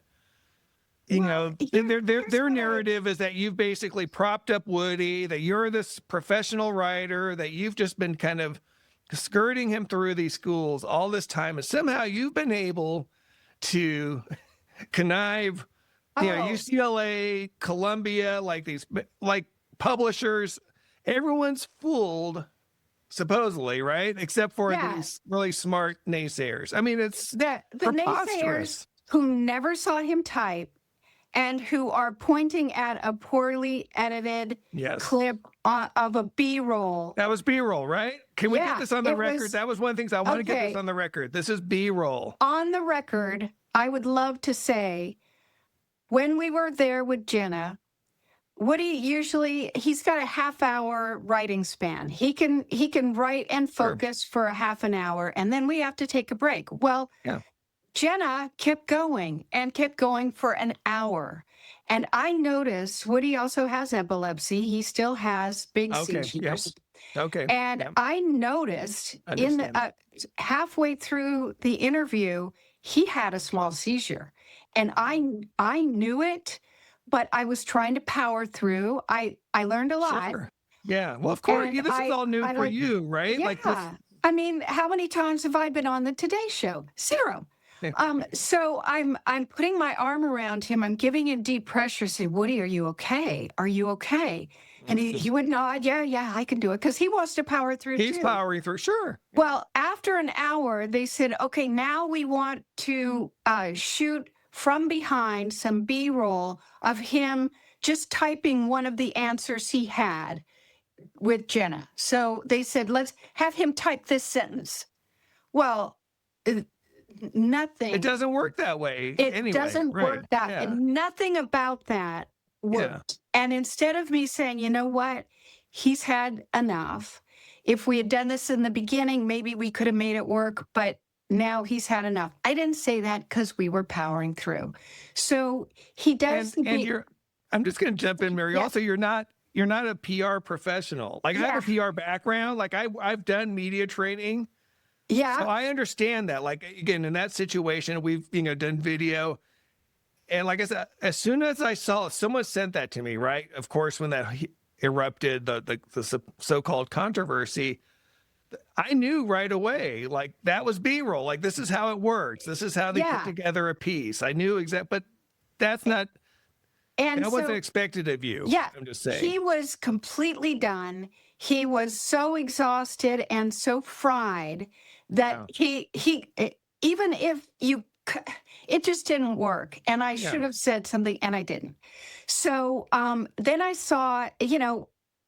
their narrative is that you've basically propped up Woody, that you're this professional writer, that you've just been kind of skirting him through these schools all this time. And somehow you've been able to connive, UCLA, Columbia, like these, like publishers, everyone's fooled, supposedly, right? Except for these really smart naysayers. It's
the naysayers who never saw him type and who are pointing at a poorly edited clip of a B-roll.
That was B-roll, right? Can we get this on the record? That was one of the things I want to get this on the record. This is B-roll.
On the record, I would love to say, when we were there with Jenna, Woody he's got a half-hour writing span. He can write and focus for a half an hour, and then we have to take a break. Well, Jenna kept going for an hour. And I noticed Woody also has epilepsy. He still has big seizures.
Okay.
And I noticed halfway through the interview, he had a small seizure. And I knew it, but I was trying to power through. I learned a lot.
Sure. Yeah. Well, of course, this is all new for you, right?
Yeah. How many times have I been on the Today Show? 0. So I'm putting my arm around him. I'm giving him deep pressure. Say, Woody, are you okay? Are you okay? And he would nod. Yeah, I can do it. Because he wants to power through
He's powering through. Sure.
Well, after an hour, they said, okay, now we want to shoot from behind some B-roll of him just typing one of the answers he had with Jenna. So they said, let's have him type this sentence. Well, nothing.
It doesn't work that way.
It doesn't work that. And nothing about that worked. Yeah. And instead of me saying, you know what, he's had enough. If we had done this in the beginning, maybe we could have made it work. But now he's had enough. I didn't say that because we were powering through. So he does.
I'm just going to jump in, Mary. Yeah. Also, you're not a PR professional. Like I have a PR background. Like I've done media training.
Yeah.
So I understand that. Like, again, in that situation, we've, done video. And like I said, as soon as I saw it, someone sent that to me, right? Of course, when that erupted, the so-called controversy, I knew right away, like that was B-roll. Like, this is how it works. This is how they put together a piece. I knew but that's not,
and
that wasn't expected of you.
Yeah.
I'm just saying.
He was completely done. He was so exhausted and so fried that he even if it just didn't work. And I should have said something and I didn't. So then I saw,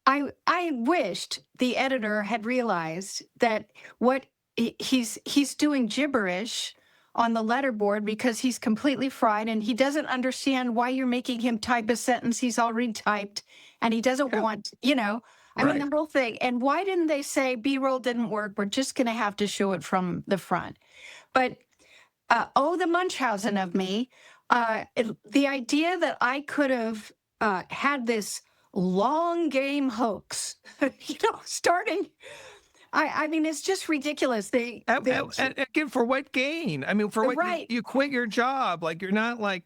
I wished the editor had realized that what he's doing gibberish on the letterboard because he's completely fried and he doesn't understand why you're making him type a sentence he's already typed and he doesn't want, I mean, the whole thing. And why didn't they say B-roll didn't work? We're just going to have to show it from the front. But, the Munchausen of me, the idea that I could have had this long game hoax, starting. I mean, it's just ridiculous. They
again, for what gain? I mean, for what you quit your job? Like, you're not like,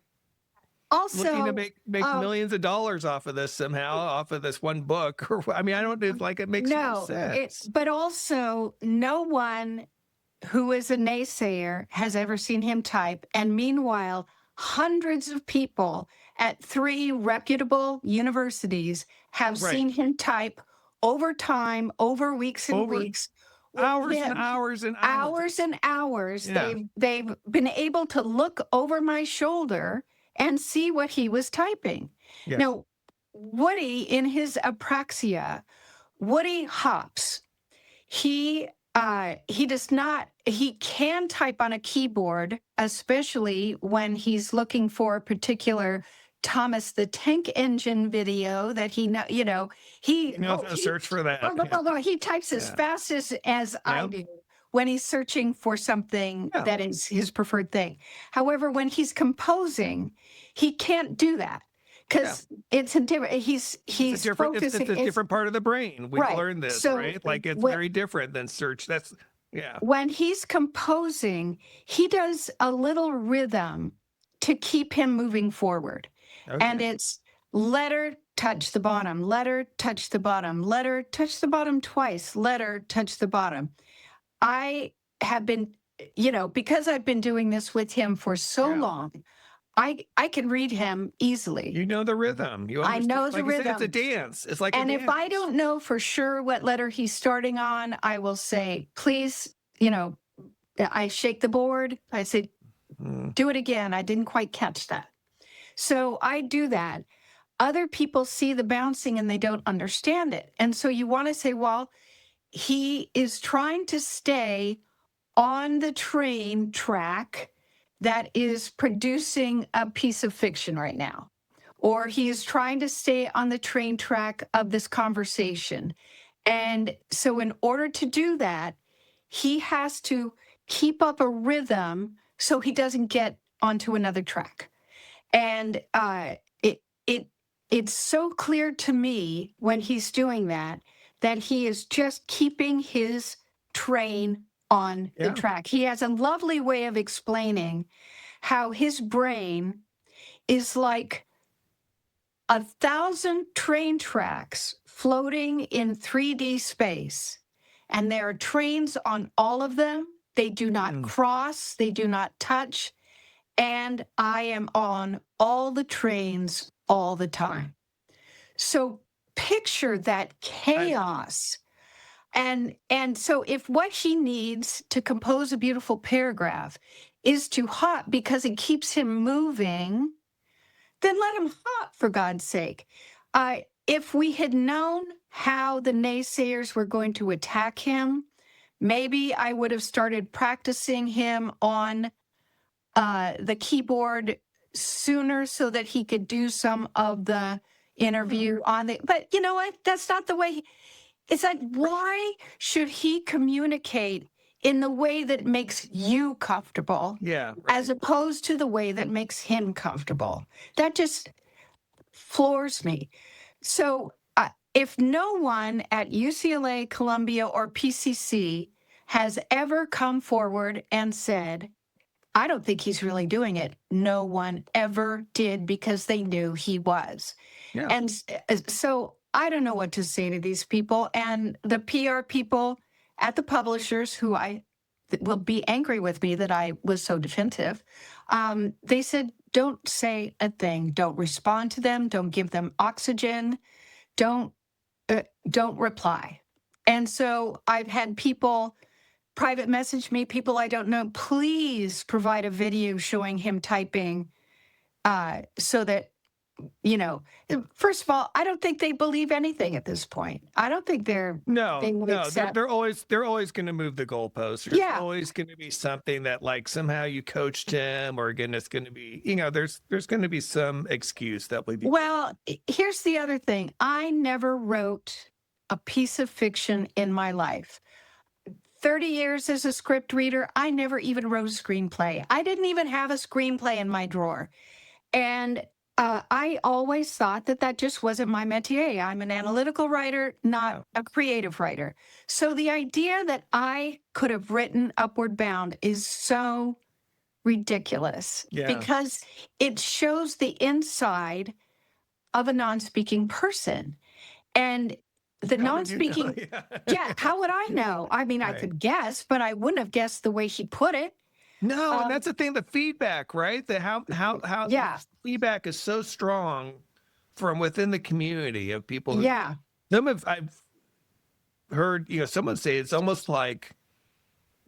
looking to
Also,
make
um,
millions of dollars off of this somehow, off of this one book. Or I mean, I don't it's like it makes no
no,
sense.
but also no one who is a naysayer has ever seen him type. And meanwhile, hundreds of people at 3 reputable universities have
Right.
seen him type over time, over weeks and
Over
weeks, with
hours and
him
hours and hours.
hours and hours.
Yeah.
They've been able to look over my shoulder and see what he was typing.
Yes.
Now, Woody, in his apraxia, Woody hops. He does not, he can type on a keyboard, especially when he's looking for a particular Thomas the Tank Engine video that he know, he
You know, search for that.
he types as
Yeah.
fast as I
Yep.
do when he's searching for something
Yeah.
that is his preferred thing. However, when he's composing, he can't do that because it's a different. He's
It's a different, it's
focusing.
a different part of the brain. We
Right.
learned this,
So
right? Like it's
when-
very different than search. That's yeah.
when he's composing, he does a little rhythm to keep him moving forward. And
Okay.
it's letter, touch the bottom, letter, touch the bottom, letter, touch the bottom twice, letter, touch the bottom. I have been, because I've been doing this with him for so
Yeah.
long, I can read him easily.
You know the rhythm. You
I know
understand.
the
Like you said, it's a
rhythm.
dance. It's like
And
a
if I
dance.
don't know for sure what letter he's starting on, I will say, please, I shake the board. I say,
Mm.
do it again. I didn't quite catch that. So I do that. Other people see the bouncing and they don't understand it. And so you want to say, well, he is trying to stay on the train track that is producing a piece of fiction right now. Or he is trying to stay on the train track of this conversation. And so, in order to do that, he has to keep up a rhythm so he doesn't get onto another track. And it's so clear to me when he's doing that he is just keeping his train on the
Yeah.
track. He has a lovely way of explaining how his brain is like 1,000 train tracks floating in 3D space. And there are trains on all of them. They do not cross, they do not touch. And I am on all the trains all the time. So picture that chaos. And so if what he needs to compose a beautiful paragraph is to hop because it keeps him moving, then let him hop, for God's sake. If we had known how the naysayers were going to attack him, maybe I would have started practicing him on the keyboard sooner so that he could do some of the interview on the. But you know what? That's not the way. It's like, why should he communicate in the way that makes you comfortable?
Yeah.
As opposed to the way that makes him comfortable. That just floors me. So if no one at UCLA, Columbia, or PCC has ever come forward and said, I don't think he's really doing it, no one ever did because they knew he was.
Yeah.
And so I don't know what to say to these people. And the PR people at the publishers who will be angry with me that I was so defensive. They said, don't say a thing. Don't respond to them. Don't give them oxygen. Don't reply. And so I've had people private message me, people I don't know, please provide a video showing him typing so that, first of all, I don't think they believe anything at this point. I don't think they would accept.
They're always going to move the goalposts. There's always going to be something that like somehow you coached him, or again, it's going to be, there's going to be some excuse that would be.
Well, here's the other thing. I never wrote a piece of fiction in my life. 30 years as a script reader, I never even wrote a screenplay. I didn't even have a screenplay in my drawer. And I always thought that just wasn't my métier. I'm an analytical writer, not a creative writer. So the idea that I could have written Upward Bound is so ridiculous
Yeah.
because it shows the inside of a non-speaking person. And the
How did you know?
non-speaking, yeah, how would I know? I mean, I
Right.
could guess, but I wouldn't have guessed the way he put it.
No, and
Um,
that's the thing, the feedback, right? The how
yeah,
feedback is so strong from within the community of people who
yeah,
I've heard, someone say it's almost like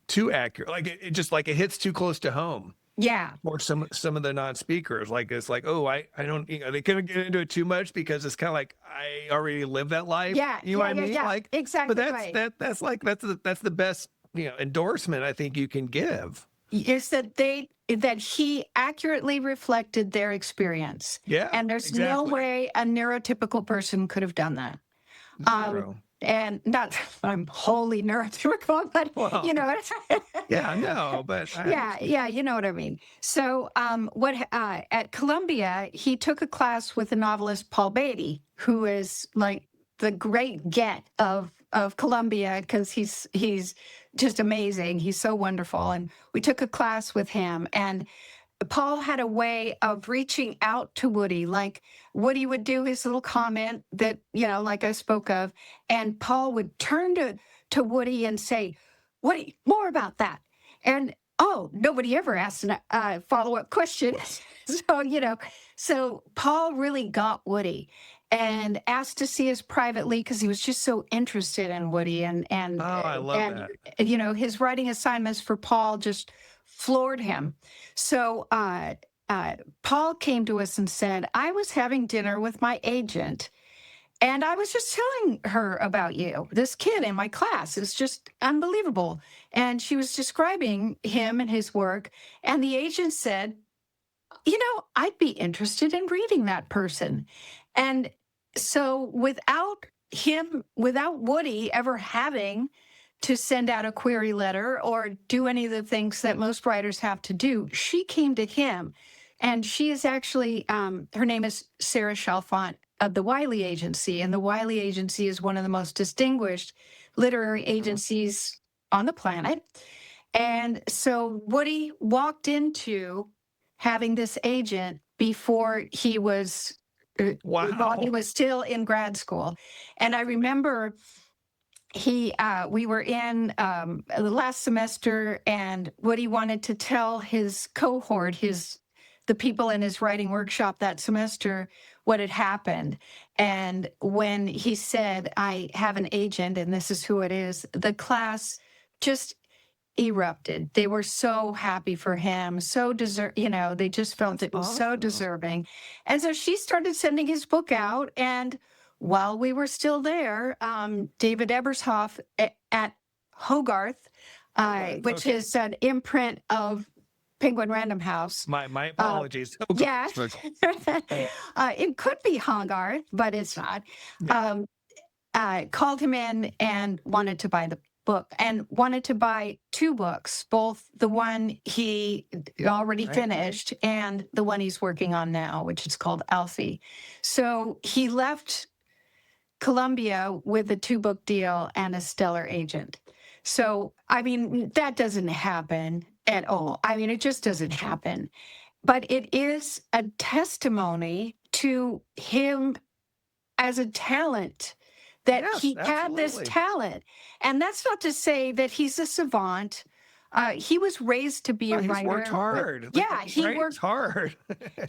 too accurate. Like it just like it hits too close to home.
yeah,
Or some of the non-speakers, like it's like, oh, I don't, they couldn't get into it too much because it's kind of like I already lived that life.
yeah,
You know what I
yeah,
mean?
yeah,
Like,
exactly
but
right.
that's like that's the best endorsement I think you can give.
Is that he accurately reflected their experience.
Yeah,
And there's no
exactly.
way a neurotypical person could have done that. Um,
Zero.
and not I'm wholly neurotypical, but
Well,
you know,
yeah, no, but
yeah, you know what I mean. So, at Columbia, he took a class with the novelist Paul Beatty, who is like the great get of Columbia because he's just amazing. He's so wonderful, and we took a class with him. And Paul had a way of reaching out to Woody, like Woody would do his little comment that, like I spoke of, and Paul would turn to Woody and say, Woody, more about that. And oh, nobody ever asked a follow-up question. So Paul really got Woody and asked to see us privately because he was just so interested in Woody
oh, I love that.
his writing assignments for Paul just floored him. So Paul came to us and said, I was having dinner with my agent and I was just telling her about you. This kid in my class is just unbelievable. And she was describing him and his work. And the agent said, I'd be interested in reading that person. And so without Woody ever having to send out a query letter or do any of the things that most writers have to do, she came to him. And she is actually, her name is Sarah Chalfant of the Wiley Agency. And the Wiley Agency is one of the most distinguished literary agencies on the planet. And so Woody walked into having this agent before he was while he was still in grad school. And I remember we were in the last semester, and Woody wanted to tell his cohort, the people in his writing workshop that semester, what had happened. And when he said, I have an agent and this is who it is, the class just erupted. They were so happy for him, they just felt it was so deserving. And so she started sending his book out. And while we were still there, David Ebershoff at Hogarth, which is an imprint of Penguin Random House.
My apologies.
Yeah. It could be Hogarth, but it's not. Called him in and wanted to buy the book and wanted to buy two books, both the one he already finished and the one he's working on now, which is called Alfie. So he left Columbia with a 2-book deal and a stellar agent. So, I mean, that doesn't happen at all. I mean, it just doesn't happen. But it is a testimony to him as a talent, that he had this talent. And that's not to say that he's a savant. He was raised to be a writer.
He's worked hard.
Yeah, he worked
hard.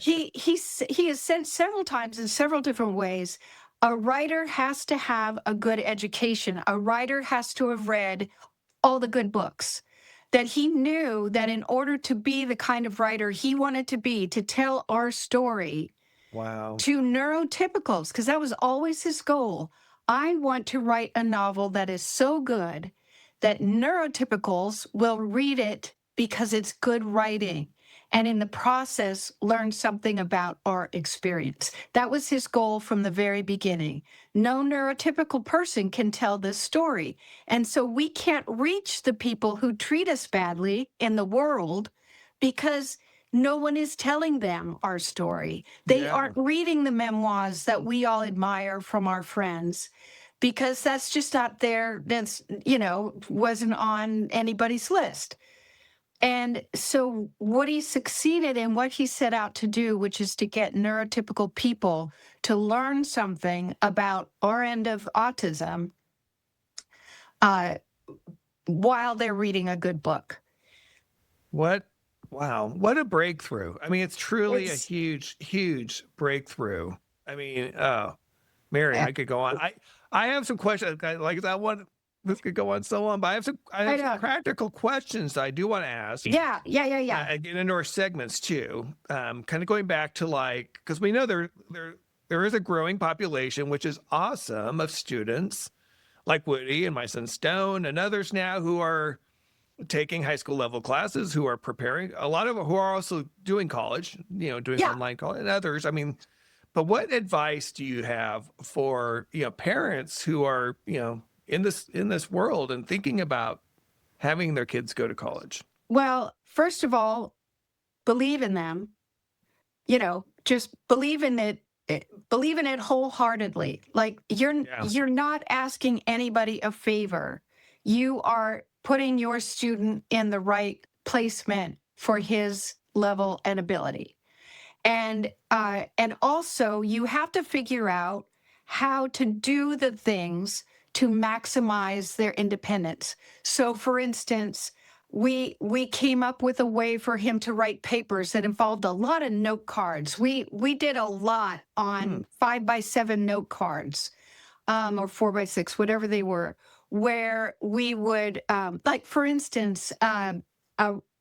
he has said several times in several different ways, a writer has to have a good education. A writer has to have read all the good books. That he knew that in order to be the kind of writer he wanted to be, to tell our story to neurotypicals, because that was always his goal. I want to write a novel that is so good that neurotypicals will read it because it's good writing, and in the process learn something about our experience. That was his goal from the very beginning. No neurotypical person can tell this story. And so we can't reach the people who treat us badly in the world because no one is telling them our story. They aren't reading the memoirs that we all admire from our friends because that's just not there. That's, wasn't on anybody's list. And so what he succeeded in, what he set out to do, which is to get neurotypical people to learn something about our end of autism uh, while they're reading a good book.
Wow, what a breakthrough. I mean, it's truly a
It's
huge, huge breakthrough. I mean, oh, Mary, I could go on. I have some questions. Like that one, this could go on so long, but I have some practical questions I do want to ask.
Yeah.
Get into our segments too. Kind of going back to because we know there is a growing population, which is awesome, of students like Woody and my son Stone and others now who are taking high school level classes, who are preparing, a lot of who are also doing college, doing online college, and others. I mean, but what advice do you have for, parents who are, in this world and thinking about having their kids go to college?
Well, first of all, believe in them. Just believe in it. Believe in it wholeheartedly. Like you're not asking anybody a favor. You are putting your student in the right placement for his level and ability. And also you have to figure out how to do the things to maximize their independence. So for instance, we came up with a way for him to write papers that involved a lot of note cards. We did a lot on 5x7 note cards, or 4x6, whatever they were, where we would, like for instance, a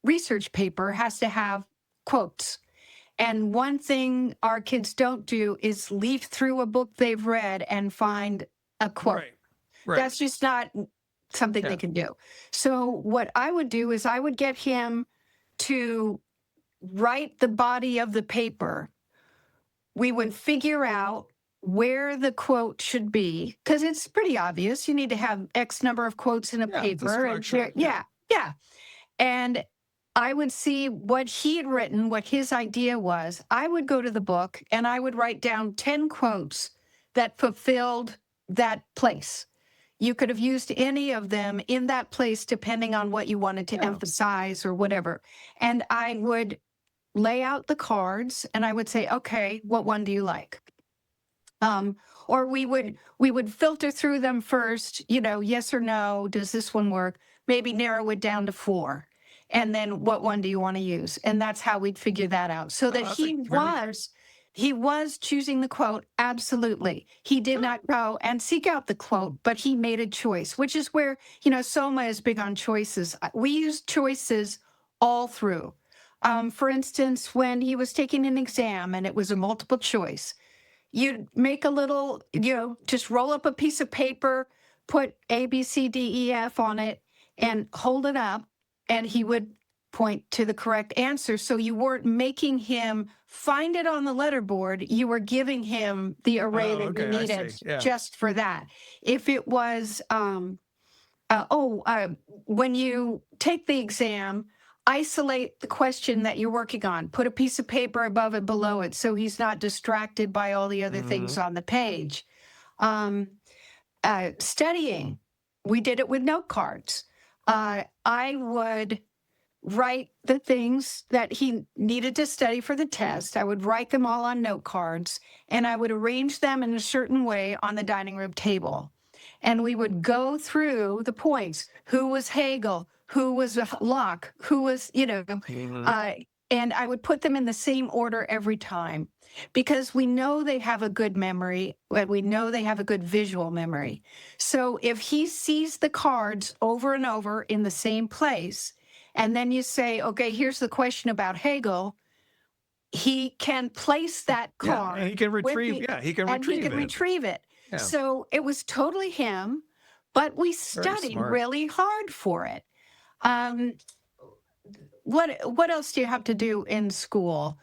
research paper has to have quotes. And one thing our kids don't do is leaf through a book they've read and find a quote.
Right.
That's just not something they can do. So what I would do is I would get him to write the body of the paper. We would figure out where the quote should be, because it's pretty obvious. You need to have X number of quotes in a paper. And I would see what he had written, what his idea was. I would go to the book and I would write down 10 quotes that fulfilled that place. You could have used any of them in that place, depending on what you wanted to emphasize or whatever. And I would lay out the cards and I would say, okay, what one do you like? Or we would filter through them first, yes or no, does this one work? Maybe narrow it down to 4. And then what one do you want to use? And that's how we'd figure that out. So that he was choosing the quote. Absolutely. He did not go and seek out the quote, but he made a choice, which is where, Soma is big on choices. We use choices all through. For instance, when he was taking an exam and it was a multiple choice, you'd make a little, just roll up a piece of paper, put A, B, C, D, E, F on it and hold it up. And he would point to the correct answer. So you weren't making him find it on the letterboard. You were giving him the array that you needed just for that. If it was, when you take the exam, isolate the question that you're working on. Put a piece of paper above it, below it, so he's not distracted by all the other things on the page. Studying, we did it with note cards. I would write the things that he needed to study for the test. I would write them all on note cards, and I would arrange them in a certain way on the dining room table. And we would go through the points. Who was Hegel? Who was Locke? Who was, and I would put them in the same order every time, because we know they have a good memory, and we know they have a good visual memory. So if he sees the cards over and over in the same place, and then you say, okay, here's the question about Hegel, he can place that card.
And he can retrieve,
retrieve it. Yeah. So it was totally him, but we studied really hard for it. What else do you have to do in school?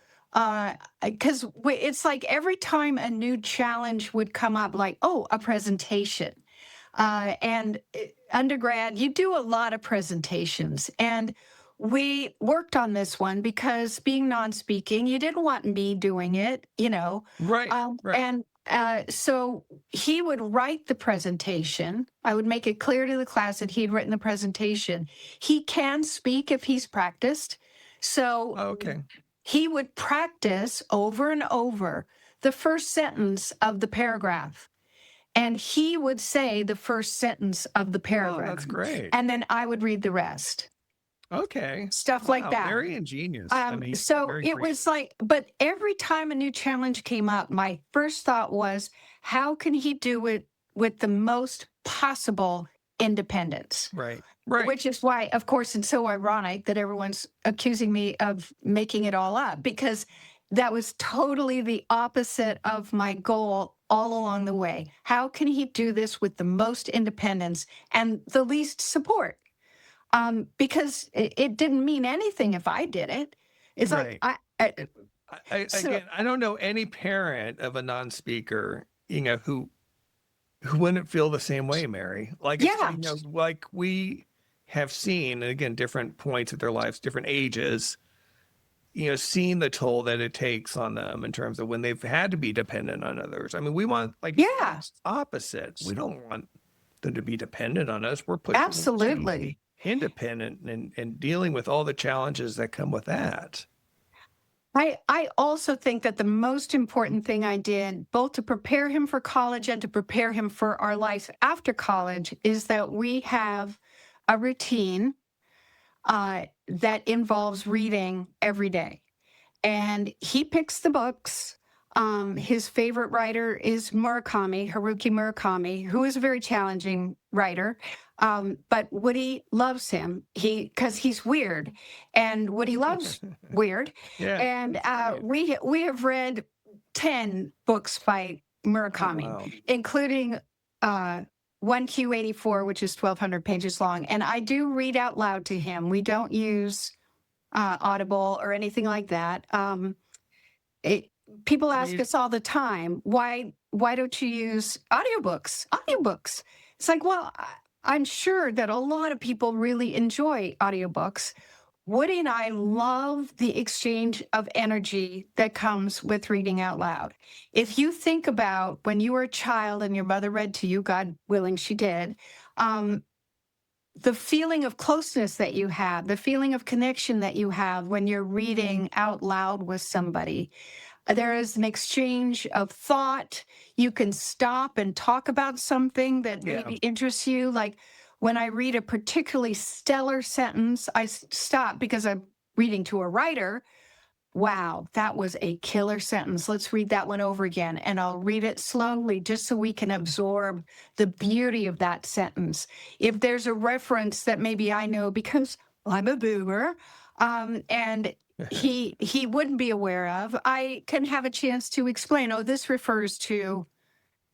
Because it's like every time a new challenge would come up, like, a presentation. And undergrad, you do a lot of presentations. And we worked on this one because being non-speaking, you didn't want me doing it,
Right.
And So he would write the presentation. I would make it clear to the class that he'd written the presentation. He can speak if he's practiced. So
Okay.
he would practice over and over the first sentence of the paragraph. And he would say the first sentence of the
Oh,
paragraph.
that's great.
And then I would read the rest.
Okay.
Stuff like
Wow,
that.
very ingenious.
So
very
it
creative.
was like, but every time a new challenge came up, my first thought was, how can he do it with the most possible independence?
Right.
Which is why, of course, it's so ironic that everyone's accusing me of making it all up, because that was totally the opposite of my goal all along the way. How can he do this with the most independence and the least support? Because it didn't mean anything if I did it. It's
Right.
like
Again, I don't know any parent of a non-speaker, who wouldn't feel the same way, Mary. Like,
Yeah.
like we have seen, and again, different points of their lives, different ages, seeing the toll that it takes on them in terms of when they've had to be dependent on others. I mean, we want
Yeah.
opposite. We don't want them to be dependent on us. We're pushing them to be
Absolutely.
independent and dealing with all the challenges that come with that.
I also think that the most important thing I did, both to prepare him for college and to prepare him for our life after college, is that we have a routine that involves reading every day. And he picks the books. His favorite writer is Haruki Murakami, who is a very challenging writer. But Woody loves him because he's weird, and Woody loves weird.
Yeah.
And we have read 10 books by Murakami,
Wow.
including 1Q84, which is 1,200 pages long. And I do read out loud to him. We don't use Audible or anything like that. People ask us all the time, why don't you use audiobooks? It's like, well, I'm sure that a lot of people really enjoy audiobooks. Woody and I love the exchange of energy that comes with reading out loud. If you think about when you were a child and your mother read to you, God willing she did, the feeling of closeness that you have, the feeling of connection that you have when you're reading out loud with somebody. There is an exchange of thought. You can stop and talk about something that maybe interests you. Like when I read a particularly stellar sentence, I stop because I'm reading to a writer. Wow, that was a killer sentence. Let's read that one over again. And I'll read it slowly just so we can absorb the beauty of that sentence. If there's a reference that maybe I know because I'm a boomer, and he wouldn't be aware of, I can have a chance to explain, oh, this refers to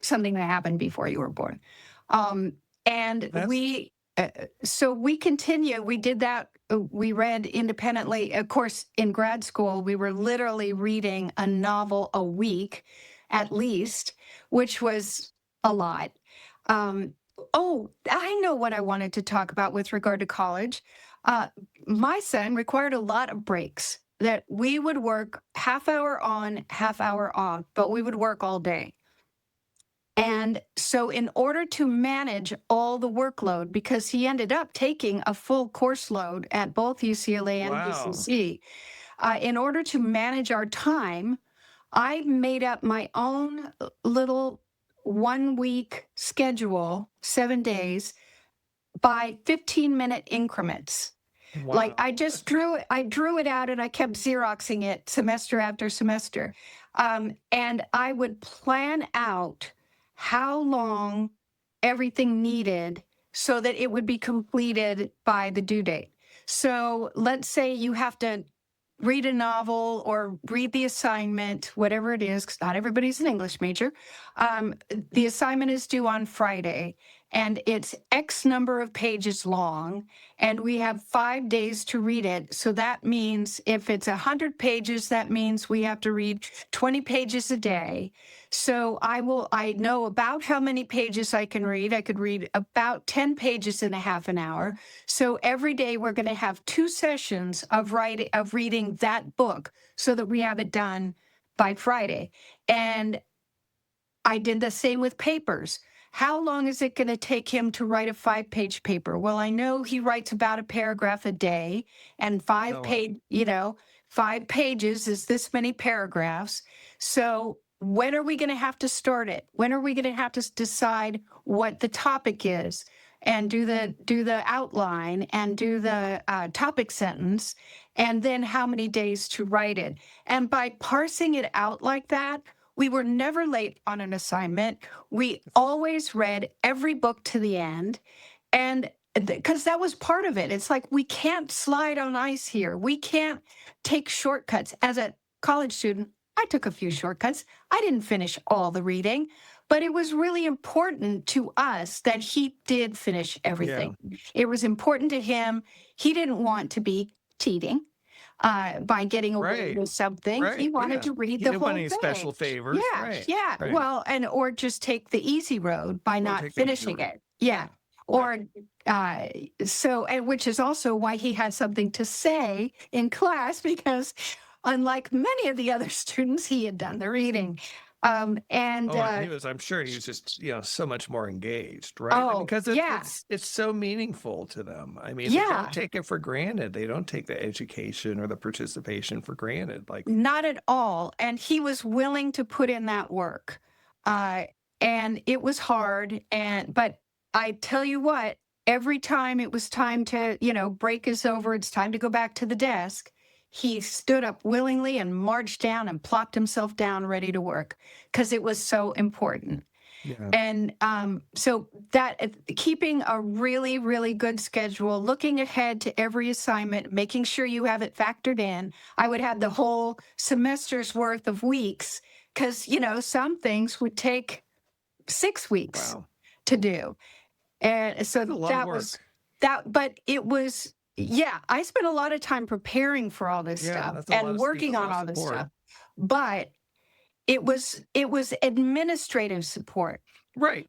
something that happened before you were born. So we continue. We did that. We read independently. Of course, in grad school, we were literally reading a novel a week at least, which was a lot. I know what I wanted to talk about with regard to college. My son required a lot of breaks, that we would work half hour on, half hour off, but we would work all day. And so in order to manage all the workload, because he ended up taking a full course load at both UCLA and BCC, in order to manage our time, I made up my own little 1 week schedule, 7 days, by 15-minute increments.
Wow.
Like I drew it out and I kept Xeroxing it semester after semester. And I would plan out how long everything needed so that it would be completed by the due date. So let's say you have to read a novel or read the assignment, whatever it is, because not everybody's an English major. The assignment is due on Friday, and it's X number of pages long, and we have 5 days to read it. So that means if it's 100 pages, that means we have to read 20 pages a day. So I know about how many pages I can read. I could read about 10 pages in a half an hour. So every day we're going to have 2 sessions of reading that book so that we have it done by Friday. And I did the same with papers. How long is it going to take him to write a 5-page paper? Well, I know he writes about a paragraph a day, and
Oh, wow.
5 pages is this many paragraphs. So when are we going to have to start it? When are we going to have to decide what the topic is, and do the outline and do the topic sentence, and then how many days to write it? And by parsing it out like that, we were never late on an assignment. We always read every book to the end. And because that was part of it. It's like, we can't slide on ice here. We can't take shortcuts. As a college student, I took a few shortcuts. I didn't finish all the reading, but it was really important to us that he did finish everything. It was important to him. He didn't want to be cheating by getting away with something. He wanted to read
He
the
didn't
whole
want any
thing.
special favors.
Yeah.
Right.
Well, or just take the easy road by not
take the easy
finishing
road.
it. Yeah. Or and which is also why he had something to say in class, because unlike many of the other students, he had done the reading.
I'm sure he was just, so much more engaged, right? Because it's so meaningful to them. I mean, they don't take it for granted. They don't take the education or the participation for granted. Like,
not at all. And he was willing to put in that work. And it was hard. But I tell you what, every time it was time to, break is over, it's time to go back to the desk, he stood up willingly and marched down and plopped himself down ready to work, because it was so important.
Yeah.
And so that keeping a really, really good schedule, looking ahead to every assignment, making sure you have it factored in. I would have the whole semester's worth of weeks, because, some things would take 6 weeks to do. And so that was that, but it was, I spent a lot of time preparing for all this stuff and working on all this stuff, but it was administrative support.
Right.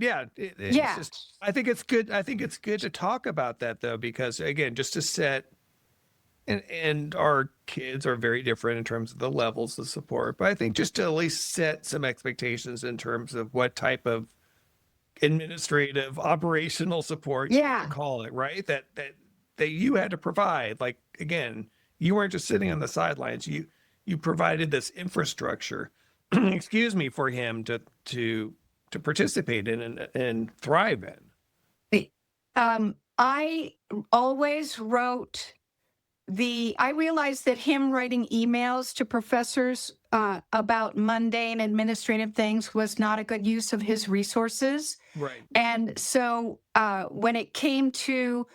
Yeah. It's just, I think it's good. I think it's good to talk about that, though, because again, just to set, and our kids are very different in terms of the levels of support, but I think just to at least set some expectations in terms of what type of administrative operational support you call it, right? That you had to provide. Like, again, you weren't just sitting on the sidelines. You provided this infrastructure, for him to participate in and thrive in.
I always wrote I realized that him writing emails to professors about mundane administrative things was not a good use of his resources.
Right.
And so when it came to,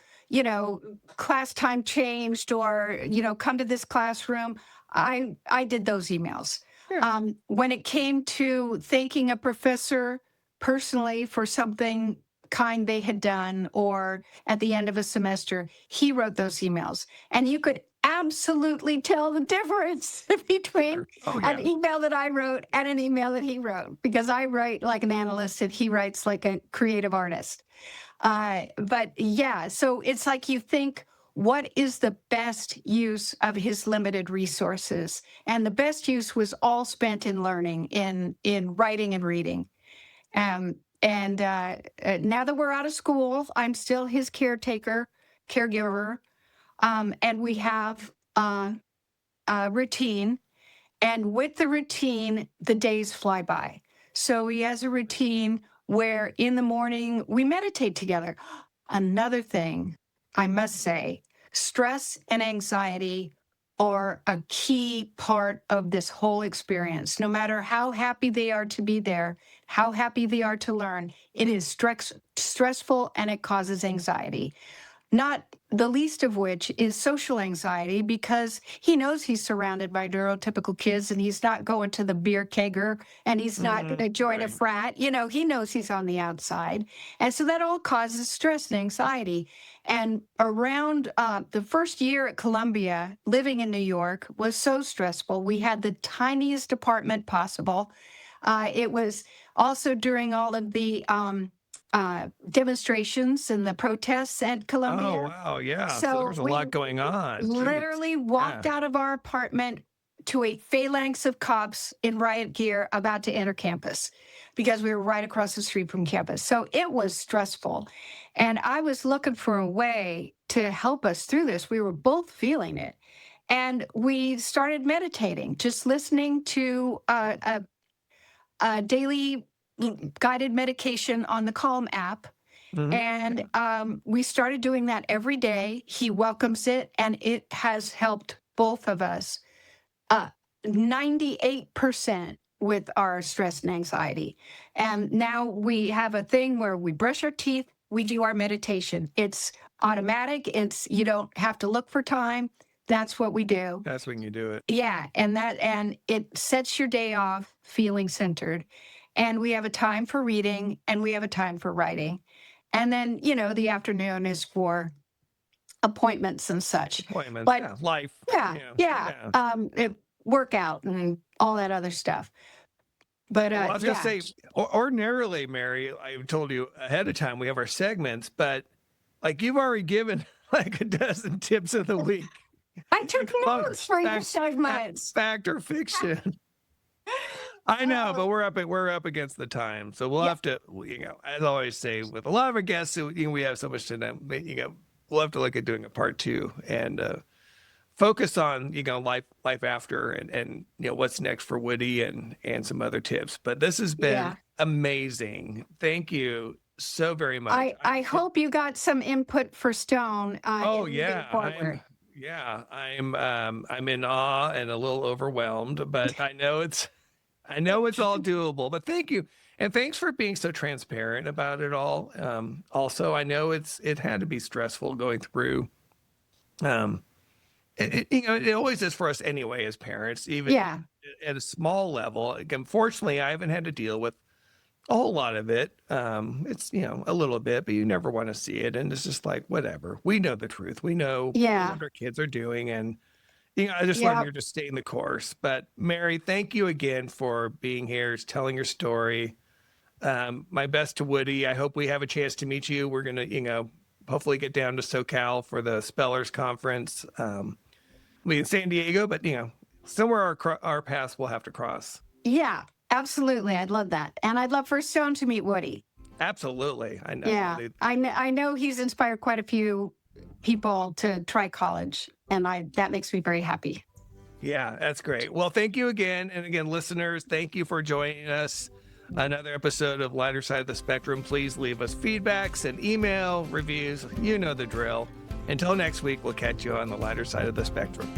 class time changed, or, come to this classroom, I did those emails. Yeah. When it came to thanking a professor personally for something kind they had done, or at the end of a semester, he wrote those emails. And you could absolutely tell the difference between an email that I wrote and an email that he wrote, because I write like an analyst and he writes like a creative artist. But so it's like, you think, what is the best use of his limited resources? And the best use was all spent in learning, in writing and reading. And now that we're out of school, I'm still his caregiver, and we have a routine. And with the routine, the days fly by. So he has a routine where in the morning we meditate together. Another thing I must say, stress and anxiety are a key part of this whole experience. No matter how happy they are to be there, how happy they are to learn, it is stressful, and it causes anxiety. Not the least of which is social anxiety, because he knows he's surrounded by neurotypical kids, and he's not going to the beer kegger, and he's not going to join a frat. He knows he's on the outside. And so that all causes stress and anxiety. And around the first year at Columbia, living in New York was so stressful. We had the tiniest apartment possible. It was also during all of the demonstrations and the protests at Columbia.
Oh, wow. Yeah. So there was a lot going on.
Literally walked out of our apartment to a phalanx of cops in riot gear about to enter campus because we were right across the street from campus. So it was stressful. And I was looking for a way to help us through this. We were both feeling it. And we started meditating, just listening to a daily guided meditation on the Calm app.
Mhm.
And we started doing that every day. He welcomes it, and it has helped both of us 98% with our stress and anxiety. And now we have a thing where we brush our teeth, we do our meditation. It's automatic. You don't have to look for time. That's what we do.
That's when you do it.
Yeah, and it sets your day off feeling centered. And we have a time for reading, and we have a time for writing. And then, the afternoon is for appointments and such.
Appointments,
But
yeah, life.
yeah. Workout and all that other stuff. But
Well, I was gonna say, ordinarily, Mary, I told you ahead of time we have our segments, but like you've already given like a dozen tips of the week.
I took notes for your segments.
Fact or fiction. I know, but we're up against the time, so we'll have to, as I always say, with a lot of our guests, we have so much to know. We'll have to look at doing a part 2 and focus on life after and what's next for Woody and some other tips. But this has been amazing. Thank you so very much.
I hope you got some input for Stone.
I'm in awe and a little overwhelmed, but I know it's all doable. But thank you. And thanks for being so transparent about it all. Also, I know it had to be stressful going through. It always is for us anyway as parents, even at a small level. Unfortunately, I haven't had to deal with a whole lot of it. It's a little bit, but you never want to see it, and it's just like whatever. We know the truth. We know what our kids are doing, and I just want you to stay in the course. But Mary, thank you again for being here, telling your story. My best to Woody. I hope we have a chance to meet you. We're gonna, hopefully get down to SoCal for the Spellers Conference. We in San Diego, but somewhere our paths will have to cross.
Yeah, absolutely. I'd love that, and I'd love for Stone to meet Woody.
Absolutely, I know.
Yeah, I know he's inspired quite a few people to try college, and that makes me very happy.
Yeah, that's great. Well, thank you again. And again, listeners, thank you for joining us. Another episode of Lighter Side of the Spectrum. Please leave us feedback, send email, reviews. You know the drill. Until next week, we'll catch you on the lighter side of the spectrum.